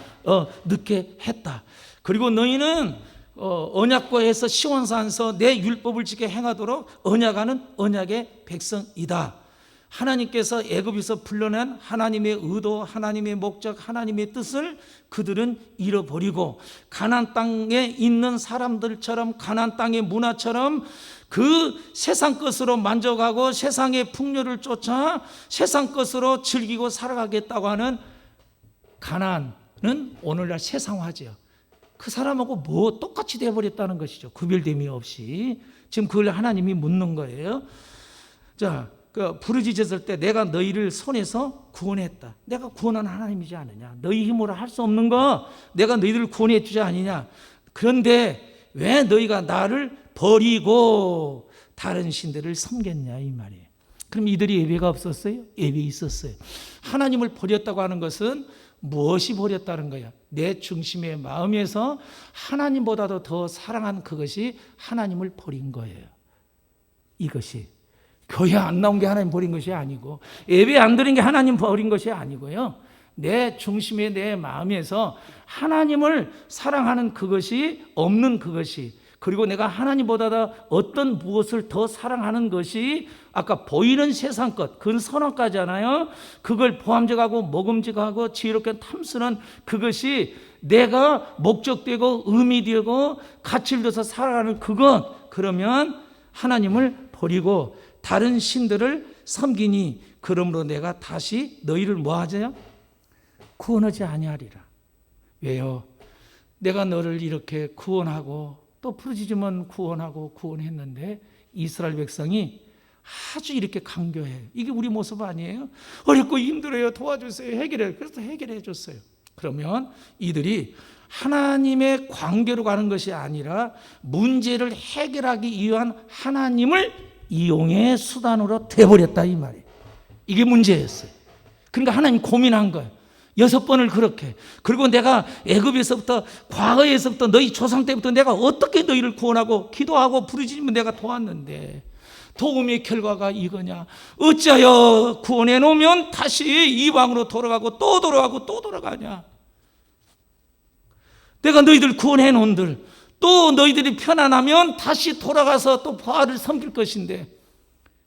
넣게 했다. 그리고 너희는 언약과 해서 시온산서 내 율법을 지켜 행하도록 언약하는 언약의 백성이다. 하나님께서 애굽에서 불러낸 하나님의 의도, 하나님의 목적, 하나님의 뜻을 그들은 잃어버리고 가나안 땅에 있는 사람들처럼 가나안 땅의 문화처럼 그 세상 것으로 만족하고 세상의 풍요를 쫓아 세상 것으로 즐기고 살아가겠다고 하는 가나안은 오늘날 세상화죠. 그 사람하고 뭐 똑같이 되어버렸다는 것이죠. 구별됨이 없이. 지금 그걸 하나님이 묻는 거예요. 자, 부르짖었을 때 내가 너희를 손에서 구원했다. 내가 구원하는 하나님이지 않느냐. 너희 힘으로 할 수 없는 거 내가 너희들을 구원해 주지 않느냐. 그런데 왜 너희가 나를 버리고 다른 신들을 섬겼냐 이 말이에요. 그럼 이들이 예배가 없었어요? 예배 있었어요. 하나님을 버렸다고 하는 것은 무엇이 버렸다는 거야? 내 중심의 마음에서 하나님보다도 더 사랑한 그것이 하나님을 버린 거예요. 이것이 교회 안 나온 게 하나님 버린 것이 아니고 예배 안 드린 게 하나님 버린 것이 아니고요. 내 중심의 내 마음에서 하나님을 사랑하는 그것이 없는 그것이 그리고 내가 하나님보다 어떤 무엇을 더 사랑하는 것이 아까 보이는 세상 것 그건 선악과잖아요. 그걸 포함적하고 먹음직하고 지혜롭게 탐스는 그것이 내가 목적되고 의미되고 가치를 둬서 살아가는 그것 그러면 하나님을 버리고 다른 신들을 섬기니 그러므로 내가 다시 너희를 뭐하죠? 구원하지 아니하리라. 왜요? 내가 너를 이렇게 구원하고 또 부르짖으면 구원하고 구원했는데 이스라엘 백성이 아주 이렇게 강교해. 이게 우리 모습 아니에요? 어렵고 힘들어요. 도와주세요. 해결해. 그래서 해결해 줬어요. 그러면 이들이 하나님의 관계로 가는 것이 아니라 문제를 해결하기 위한 하나님을 이용의 수단으로 돼버렸다 이 말이에요. 이게 문제였어요. 그러니까 하나님 고민한 거예요. 6번을 그렇게. 그리고 내가 애굽에서부터 과거에서부터 너희 조상 때부터 내가 어떻게 너희를 구원하고 기도하고 부르짖으면 내가 도왔는데 도움의 결과가 이거냐. 어찌하여 구원해 놓으면 다시 이방으로 돌아가고 또 돌아가고 또 돌아가냐. 내가 너희들 구원해 놓은들 또 너희들이 편안하면 다시 돌아가서 또 바알을 섬길 것인데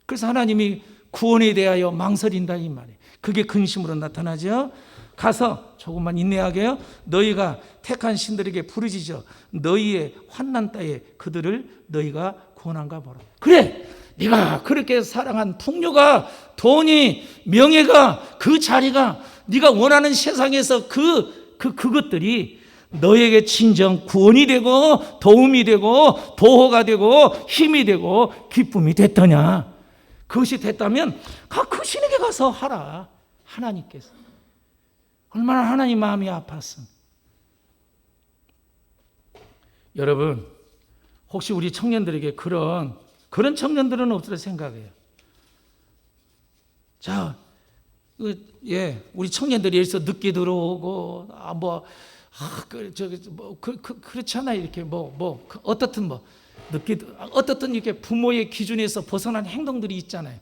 그래서 하나님이 구원에 대하여 망설인다 이 말이에요. 그게 근심으로 나타나죠. 가서 조금만 인내하게요. 너희가 택한 신들에게 부르짖어 너희의 환난 때에 그들을 너희가 구원한가 보라. 그래 네가 그렇게 사랑한 풍요가 돈이 명예가 그 자리가 네가 원하는 세상에서 그것들이 너에게 진정 구원이 되고 도움이 되고 보호가 되고 힘이 되고 기쁨이 됐더냐. 그것이 됐다면 그 신에게 가서 하라. 하나님께서 얼마나 하나님 마음이 아팠어. 여러분 혹시 우리 청년들에게 그런 청년들은 없으라 생각해요. 자, 우리 청년들이 여기서 늦게 들어오고 그렇잖아요. 이렇게 어떻든 늦게 어떻든 이렇게 부모의 기준에서 벗어난 행동들이 있잖아요.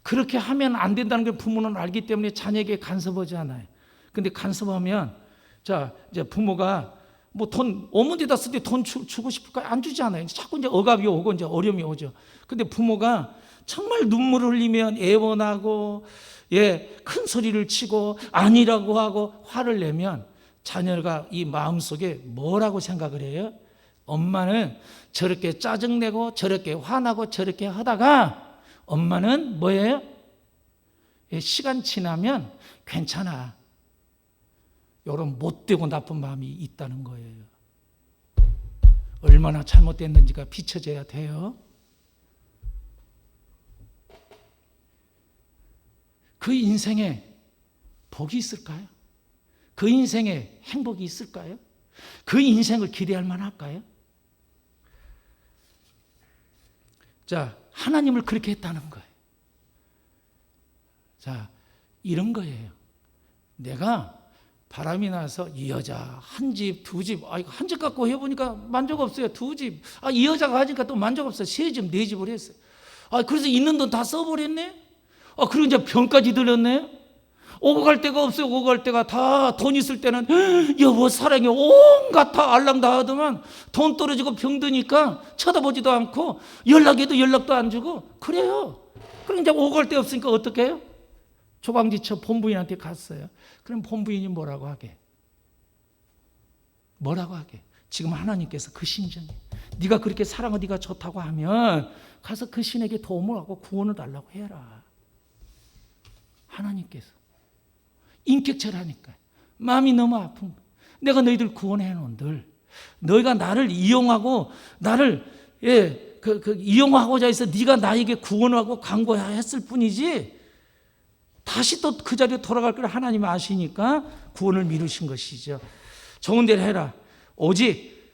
그렇게 하면 안 된다는 걸 부모는 알기 때문에 자녀에게 간섭하지 않아요. 근데 간섭하면 자 이제 부모가 뭐 돈 오면 데다 쓸 때 돈 주고 싶을까요? 안 주지 않아요. 자꾸 이제 억압이 오고 이제 어려움이 오죠. 근데 부모가 정말 눈물을 흘리면 애원하고 큰 소리를 치고 아니라고 하고 화를 내면 자녀가 이 마음속에 뭐라고 생각을 해요? 엄마는 저렇게 짜증내고 저렇게 화나고 저렇게 하다가 엄마는 뭐예요? 시간 지나면 괜찮아. 이런 못되고 나쁜 마음이 있다는 거예요. 얼마나 잘못됐는지가 비춰져야 돼요. 그 인생에 복이 있을까요? 그 인생에 행복이 있을까요? 그 인생을 기대할 만할까요? 자, 하나님을 그렇게 했다는 거예요. 자, 이런 거예요. 내가 바람이 나서 이 여자 한 집, 두 집, 한 집 갖고 해보니까 만족 없어요. 두 집. 이 여자가 하니까 또 만족 없어요. 세 집, 네 집을 했어요. 그래서 있는 돈 다 써버렸네? 그리고 이제 병까지 들었네? 오고 갈 데가 없어요. 오고 갈 데가 다 돈 있을 때는 여보 사랑해 온갖 다 알랑 다 하더만 돈 떨어지고 병 드니까 쳐다보지도 않고 연락해도 연락도 안 주고 그래요. 그럼 이제 오고 갈 데 없으니까 어떻게 해요? 조강지처 본부인한테 갔어요. 그럼 본부인이 뭐라고 하게? 뭐라고 하게? 지금 하나님께서 그 심정이에요. 네가 그렇게 사랑하고 네가 좋다고 하면 가서 그 신에게 도움을 하고 구원을 달라고 해라. 하나님께서 인격체라니까 마음이 너무 아픈 거야. 내가 너희들 구원해 놓은들 너희가 나를 이용하고 나를 이용하고자 해서 네가 나에게 구원하고 간구했을 뿐이지 다시 또 그 자리에 돌아갈 걸 하나님 아시니까 구원을 미루신 것이죠. 좋은 대로 해라. 오직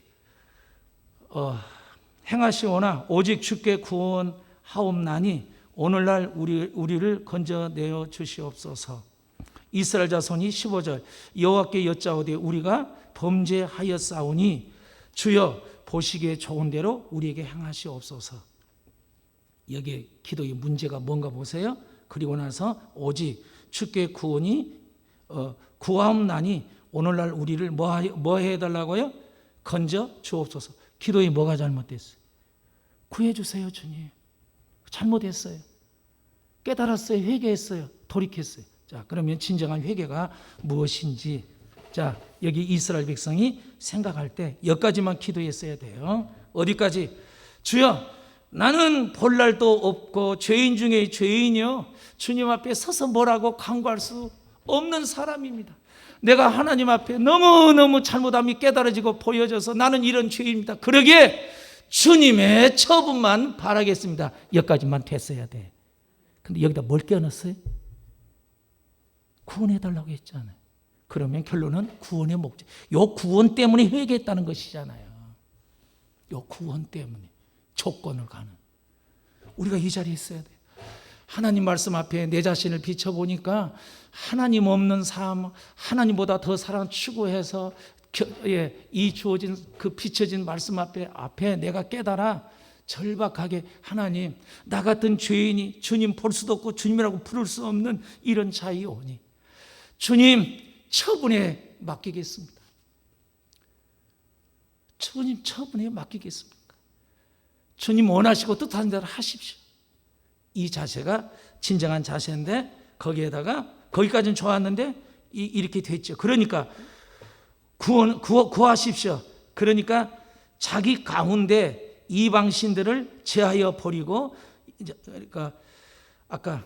행하시오나 오직 주께 구원하옵나니 오늘날 우리를 건져내어 주시옵소서. 이스라엘 자손이 15절 여호와께 여짜오되 우리가 범죄하였사오니 주여 보시기에 좋은 대로 우리에게 행하시옵소서. 여기에 기도의 문제가 뭔가 보세요. 그리고 나서 오직 주께 구하옵나니 오늘날 우리를 뭐 해달라고요? 건져 주옵소서. 기도에 뭐가 잘못됐어요? 구해주세요 주님. 잘못했어요. 깨달았어요. 회개했어요. 돌이켰어요. 자, 그러면 진정한 회개가 무엇인지 자, 여기 이스라엘 백성이 생각할 때 여기까지만 기도했어야 돼요. 어디까지? 주여 나는 볼 날도 없고 죄인 중에 죄인이요 주님 앞에 서서 뭐라고 간구할 수 없는 사람입니다. 내가 하나님 앞에 너무너무 잘못함이 깨달아지고 보여져서 나는 이런 죄인입니다. 그러기에 주님의 처분만 바라겠습니다. 여기까지만 됐어야 돼. 근데 여기다 뭘 껴넣었어요? 구원해달라고 했잖아요. 그러면 결론은 구원의 목적. 요 구원 때문에 회개했다는 것이잖아요. 요 구원 때문에 조건을 가는. 우리가 이 자리에 있어야 돼. 하나님 말씀 앞에 내 자신을 비춰보니까 하나님 없는 삶, 하나님보다 더 사랑 추구해서 이 주어진 그 비춰진 말씀 앞에 내가 깨달아 절박하게 하나님 나 같은 죄인이 주님 볼 수도 없고 주님이라고 부를 수 없는 이런 자이오니 주님 처분에 맡기겠습니다. 주님 처분에 맡기겠습니까? 주님 원하시고 뜻하는 대로 하십시오. 이 자세가 진정한 자세인데 거기에다가 거기까지는 좋았는데 이렇게 됐죠. 그러니까 구하십시오. 그러니까 자기 가운데 이방신들을 제하여 버리고 그러니까 아까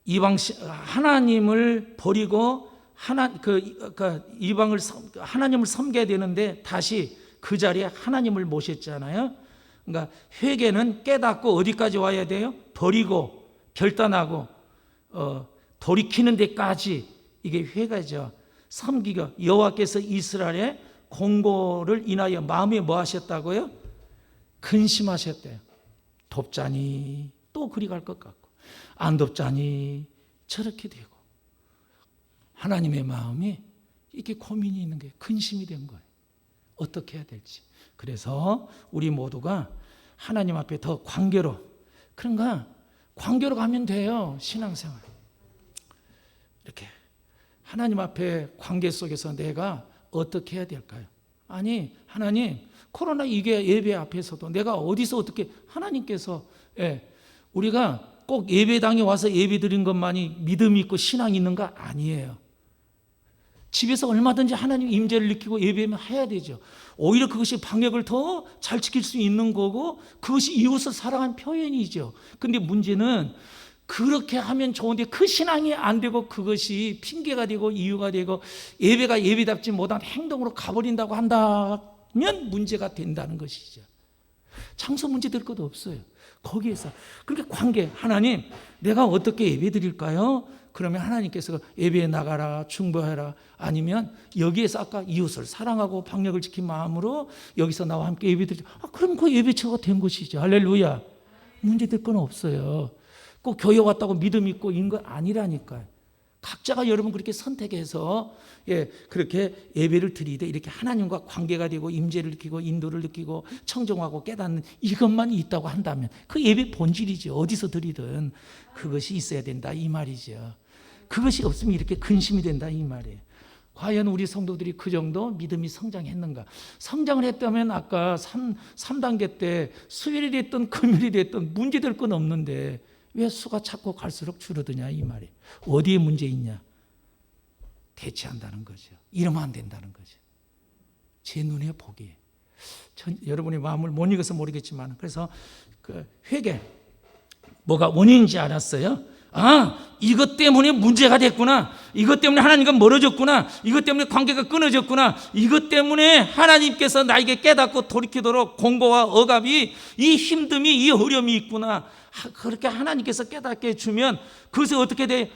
이방신 하나님을 버리고 하나님을 섬겨야 되는데 다시 그 자리에 하나님을 모셨잖아요. 그러니까 회개는 깨닫고 어디까지 와야 돼요? 버리고 결단하고 돌이키는 데까지 이게 회개죠. 섬기고 여호와께서 이스라엘의 공고를 인하여 마음에 뭐 하셨다고요? 근심하셨대요. 돕자니 또 그리 갈 것 같고 안 돕자니 저렇게 되고 하나님의 마음이 이렇게 고민이 있는 게 근심이 된 거예요. 어떻게 해야 될지. 그래서 우리 모두가 하나님 앞에 더 관계로 그런가 관계로 가면 돼요. 신앙생활. 이렇게 하나님 앞에 관계 속에서 내가 어떻게 해야 될까요? 아니, 하나님, 코로나 이게 예배 앞에서도 내가 어디서 어떻게, 하나님께서, 우리가 꼭 예배당에 와서 예배 드린 것만이 믿음이 있고 신앙이 있는가? 아니에요. 집에서 얼마든지 하나님 임재를 느끼고 예배하면 해야 되죠. 오히려 그것이 방역을 더 잘 지킬 수 있는 거고, 그것이 이웃을 사랑하는 표현이죠. 근데 문제는 그렇게 하면 좋은데 그 신앙이 안 되고 그것이 핑계가 되고 이유가 되고 예배가 예배답지 못한 행동으로 가버린다고 한다면 문제가 된다는 것이죠. 장소 문제 될 것도 없어요. 거기에서 그렇게 관계, 하나님 내가 어떻게 예배 드릴까요? 그러면 하나님께서 예배에 나가라, 중보해라. 아니면 여기에서 아까 이웃을 사랑하고 방역을 지킨 마음으로 여기서 나와 함께 예배 드리자. 그럼 그 예배처가 된 것이죠. 할렐루야. 문제될 건 없어요. 꼭 교회 왔다고 믿음 있고 있는 거 아니라니까요. 각자가 여러분 그렇게 선택해서 그렇게 예배를 드리되 이렇게 하나님과 관계가 되고 임재를 느끼고 인도를 느끼고 청정하고 깨닫는 이것만 있다고 한다면 그 예배 본질이죠. 어디서 드리든 그것이 있어야 된다 이 말이죠. 그것이 없으면 이렇게 근심이 된다 이 말이에요. 과연 우리 성도들이 그 정도 믿음이 성장했는가? 성장을 했다면 아까 3단계 때 수요일이 됐든 금요일이 됐든 문제될 건 없는데 왜 수가 자꾸 갈수록 줄어드냐 이 말이에요. 어디에 문제 있냐? 대체한다는 거죠. 이러면 안 된다는 거죠. 제 눈에 보기에. 여러분의 마음을 못 읽어서 모르겠지만 그래서 그 회개 뭐가 원인인지 알았어요. 이것 때문에 문제가 됐구나. 이것 때문에 하나님과 멀어졌구나. 이것 때문에 관계가 끊어졌구나. 이것 때문에 하나님께서 나에게 깨닫고 돌이키도록 공고와 억압이 이 힘듦이 이 어려움이 있구나. 그렇게 하나님께서 깨닫게 해주면 그것이 어떻게 돼?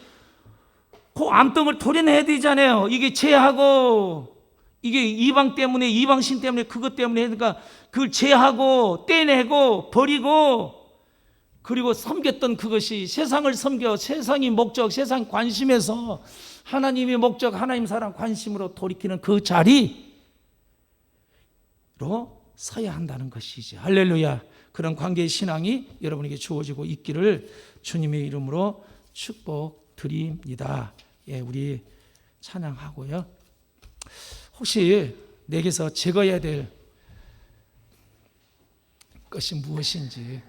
그 암덩을 도려내야 되잖아요. 이게 죄하고 이게 이방 때문에 이방신 때문에 그것 때문에 그러니까 그걸 죄하고 떼내고 버리고 그리고 섬겼던 그것이 세상을 섬겨 세상이 목적 세상 관심에서 하나님의 목적 하나님 사랑 관심으로 돌이키는 그 자리로 서야 한다는 것이죠. 할렐루야. 그런 관계의 신앙이 여러분에게 주어지고 있기를 주님의 이름으로 축복드립니다. 우리 찬양하고요. 혹시 내게서 제거해야 될 것이 무엇인지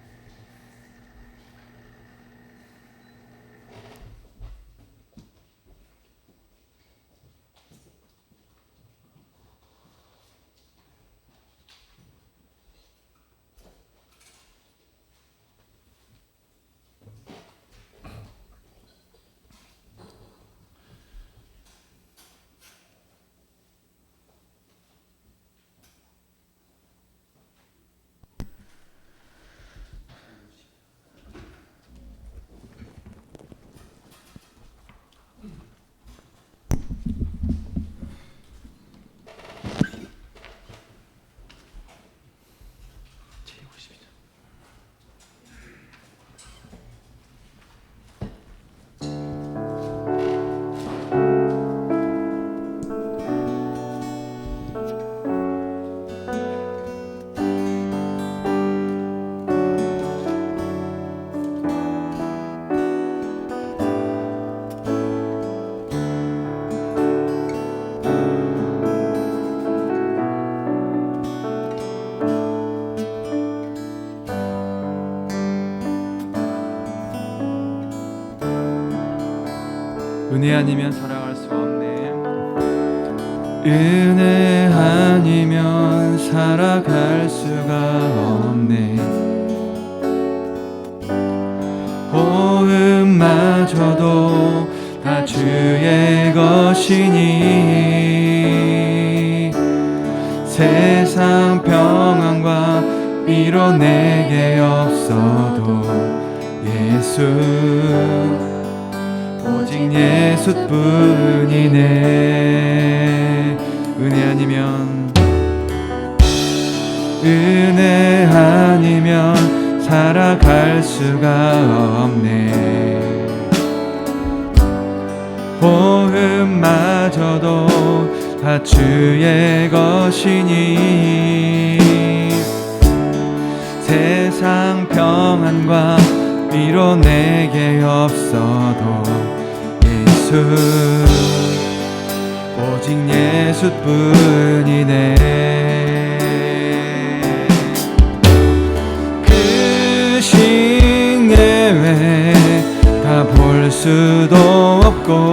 은혜 아니면 살아갈 수가 없네. 은혜 아니면 살아갈 수가 없네. 호흡마저도 다 주의 것이니 세상 평안과 위로 내게 없어도 예수 오직 예수뿐이네. 은혜 아니면 살아갈 수가 없네. 호흡마저도 다 주의 것이니 세상 평안과 위로 내게 없어도 예수, 오직 예수뿐이네. 그 시내외 다 볼 수도 없고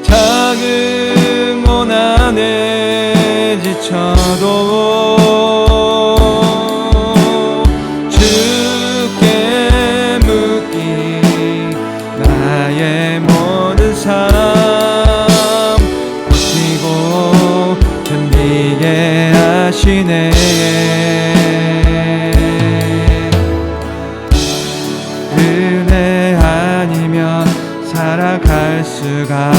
작은 고난에 지쳐도 주께 묻기 나의 모든 삶 버티고 견디게 하시네. 은혜 아니면 살아갈 수가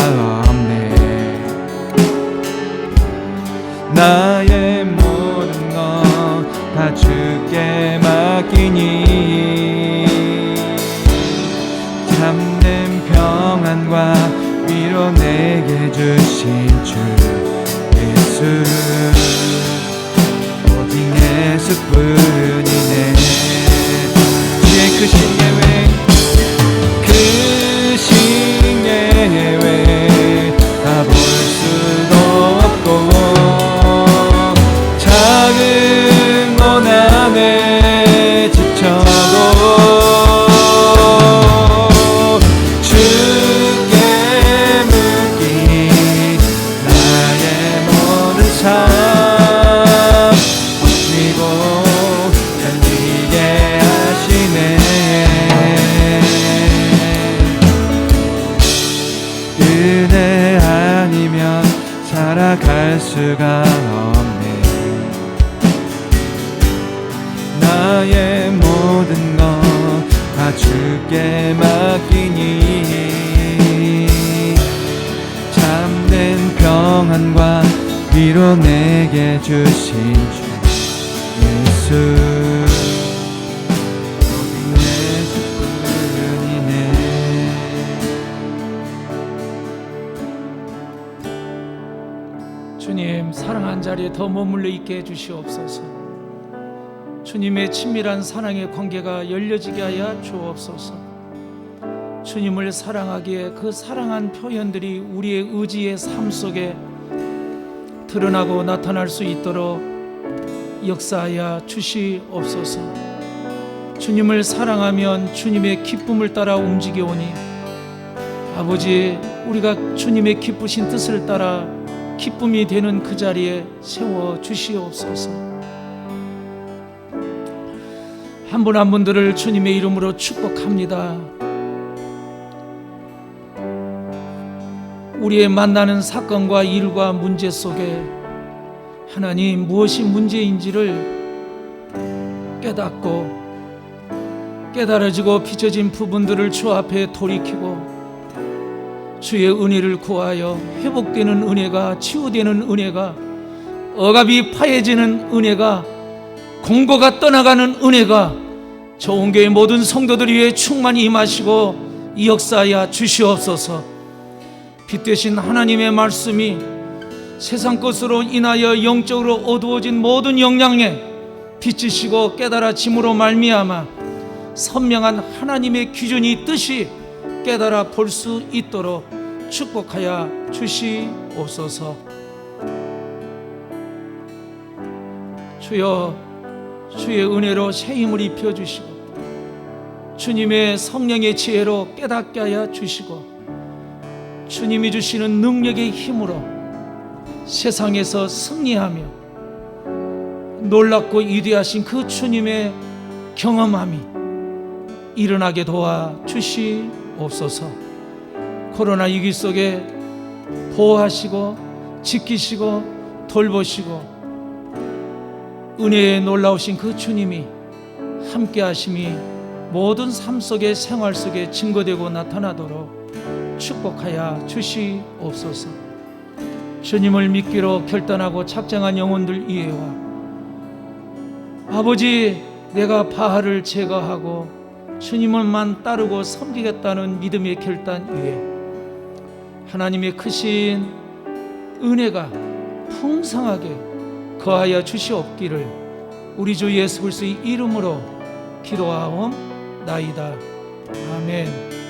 없네. 나의 모든 것 다 주께 맡기니 참된 평안과 위로 내게 주신 주 예수, 오직 예수뿐이네. 주의 크신 예외, 크신 예외 다 볼 수도 없고 작은 고난에 지쳐도 주께 묻기 나의 모든 삶 버티고 견디게 하시네. 은혜 아니면 살아갈 수가 없네. 나의 모든 것 다 주께 맡기니 참된 평안과 위로 내게 주신 주 예수, 오직 예수뿐이네. 주님, 사랑한 자리에 더 머물러 있게 해주시옵소서. 주님의 친밀한 사랑의 관계가 열려지게 하여 주옵소서. 주님을 사랑하기에 그 사랑한 표현들이 우리의 의지의 삶 속에 드러나고 나타날 수 있도록 역사하여 주시옵소서. 주님을 사랑하면 주님의 기쁨을 따라 움직여오니 아버지, 우리가 주님의 기쁘신 뜻을 따라 기쁨이 되는 그 자리에 세워 주시옵소서. 한 분 한 분들을 주님의 이름으로 축복합니다. 우리의 만나는 사건과 일과 문제 속에 하나님 무엇이 문제인지를 깨닫고 깨달아지고 비춰진 부분들을 주 앞에 돌이키고 주의 은혜를 구하여 회복되는 은혜가, 치유되는 은혜가, 억압이 파해지는 은혜가, 공고가 떠나가는 은혜가 좋은 교회 모든 성도들 위해 충만히 임하시고 역사하여 주시옵소서. 빛 되신 하나님의 말씀이 세상 것으로 인하여 영적으로 어두워진 모든 영향에 비치시고 깨달아짐으로 말미암아 선명한 하나님의 기준이 뜻이 깨달아 볼 수 있도록 축복하여 주시옵소서. 주여, 주의 은혜로 새 힘을 입혀 주시고 주님의 성령의 지혜로 깨닫게 하여 주시고 주님이 주시는 능력의 힘으로 세상에서 승리하며 놀랍고 위대하신 그 주님의 경험함이 일어나게 도와 주시옵소서. 코로나 위기 속에 보호하시고 지키시고 돌보시고 은혜에 놀라우신 그 주님이 함께 하심이 모든 삶 속에, 생활 속에 증거되고 나타나도록 축복하여 주시옵소서. 주님을 믿기로 결단하고 작정한 영혼들 이해와 아버지, 내가 바알을 제거하고 주님을만 따르고 섬기겠다는 믿음의 결단 위에 하나님의 크신 은혜가 풍성하게 거하여 주시옵기를 우리 주 예수 그리스도의 이름으로 기도하옵나이다. 나이다. 아멘.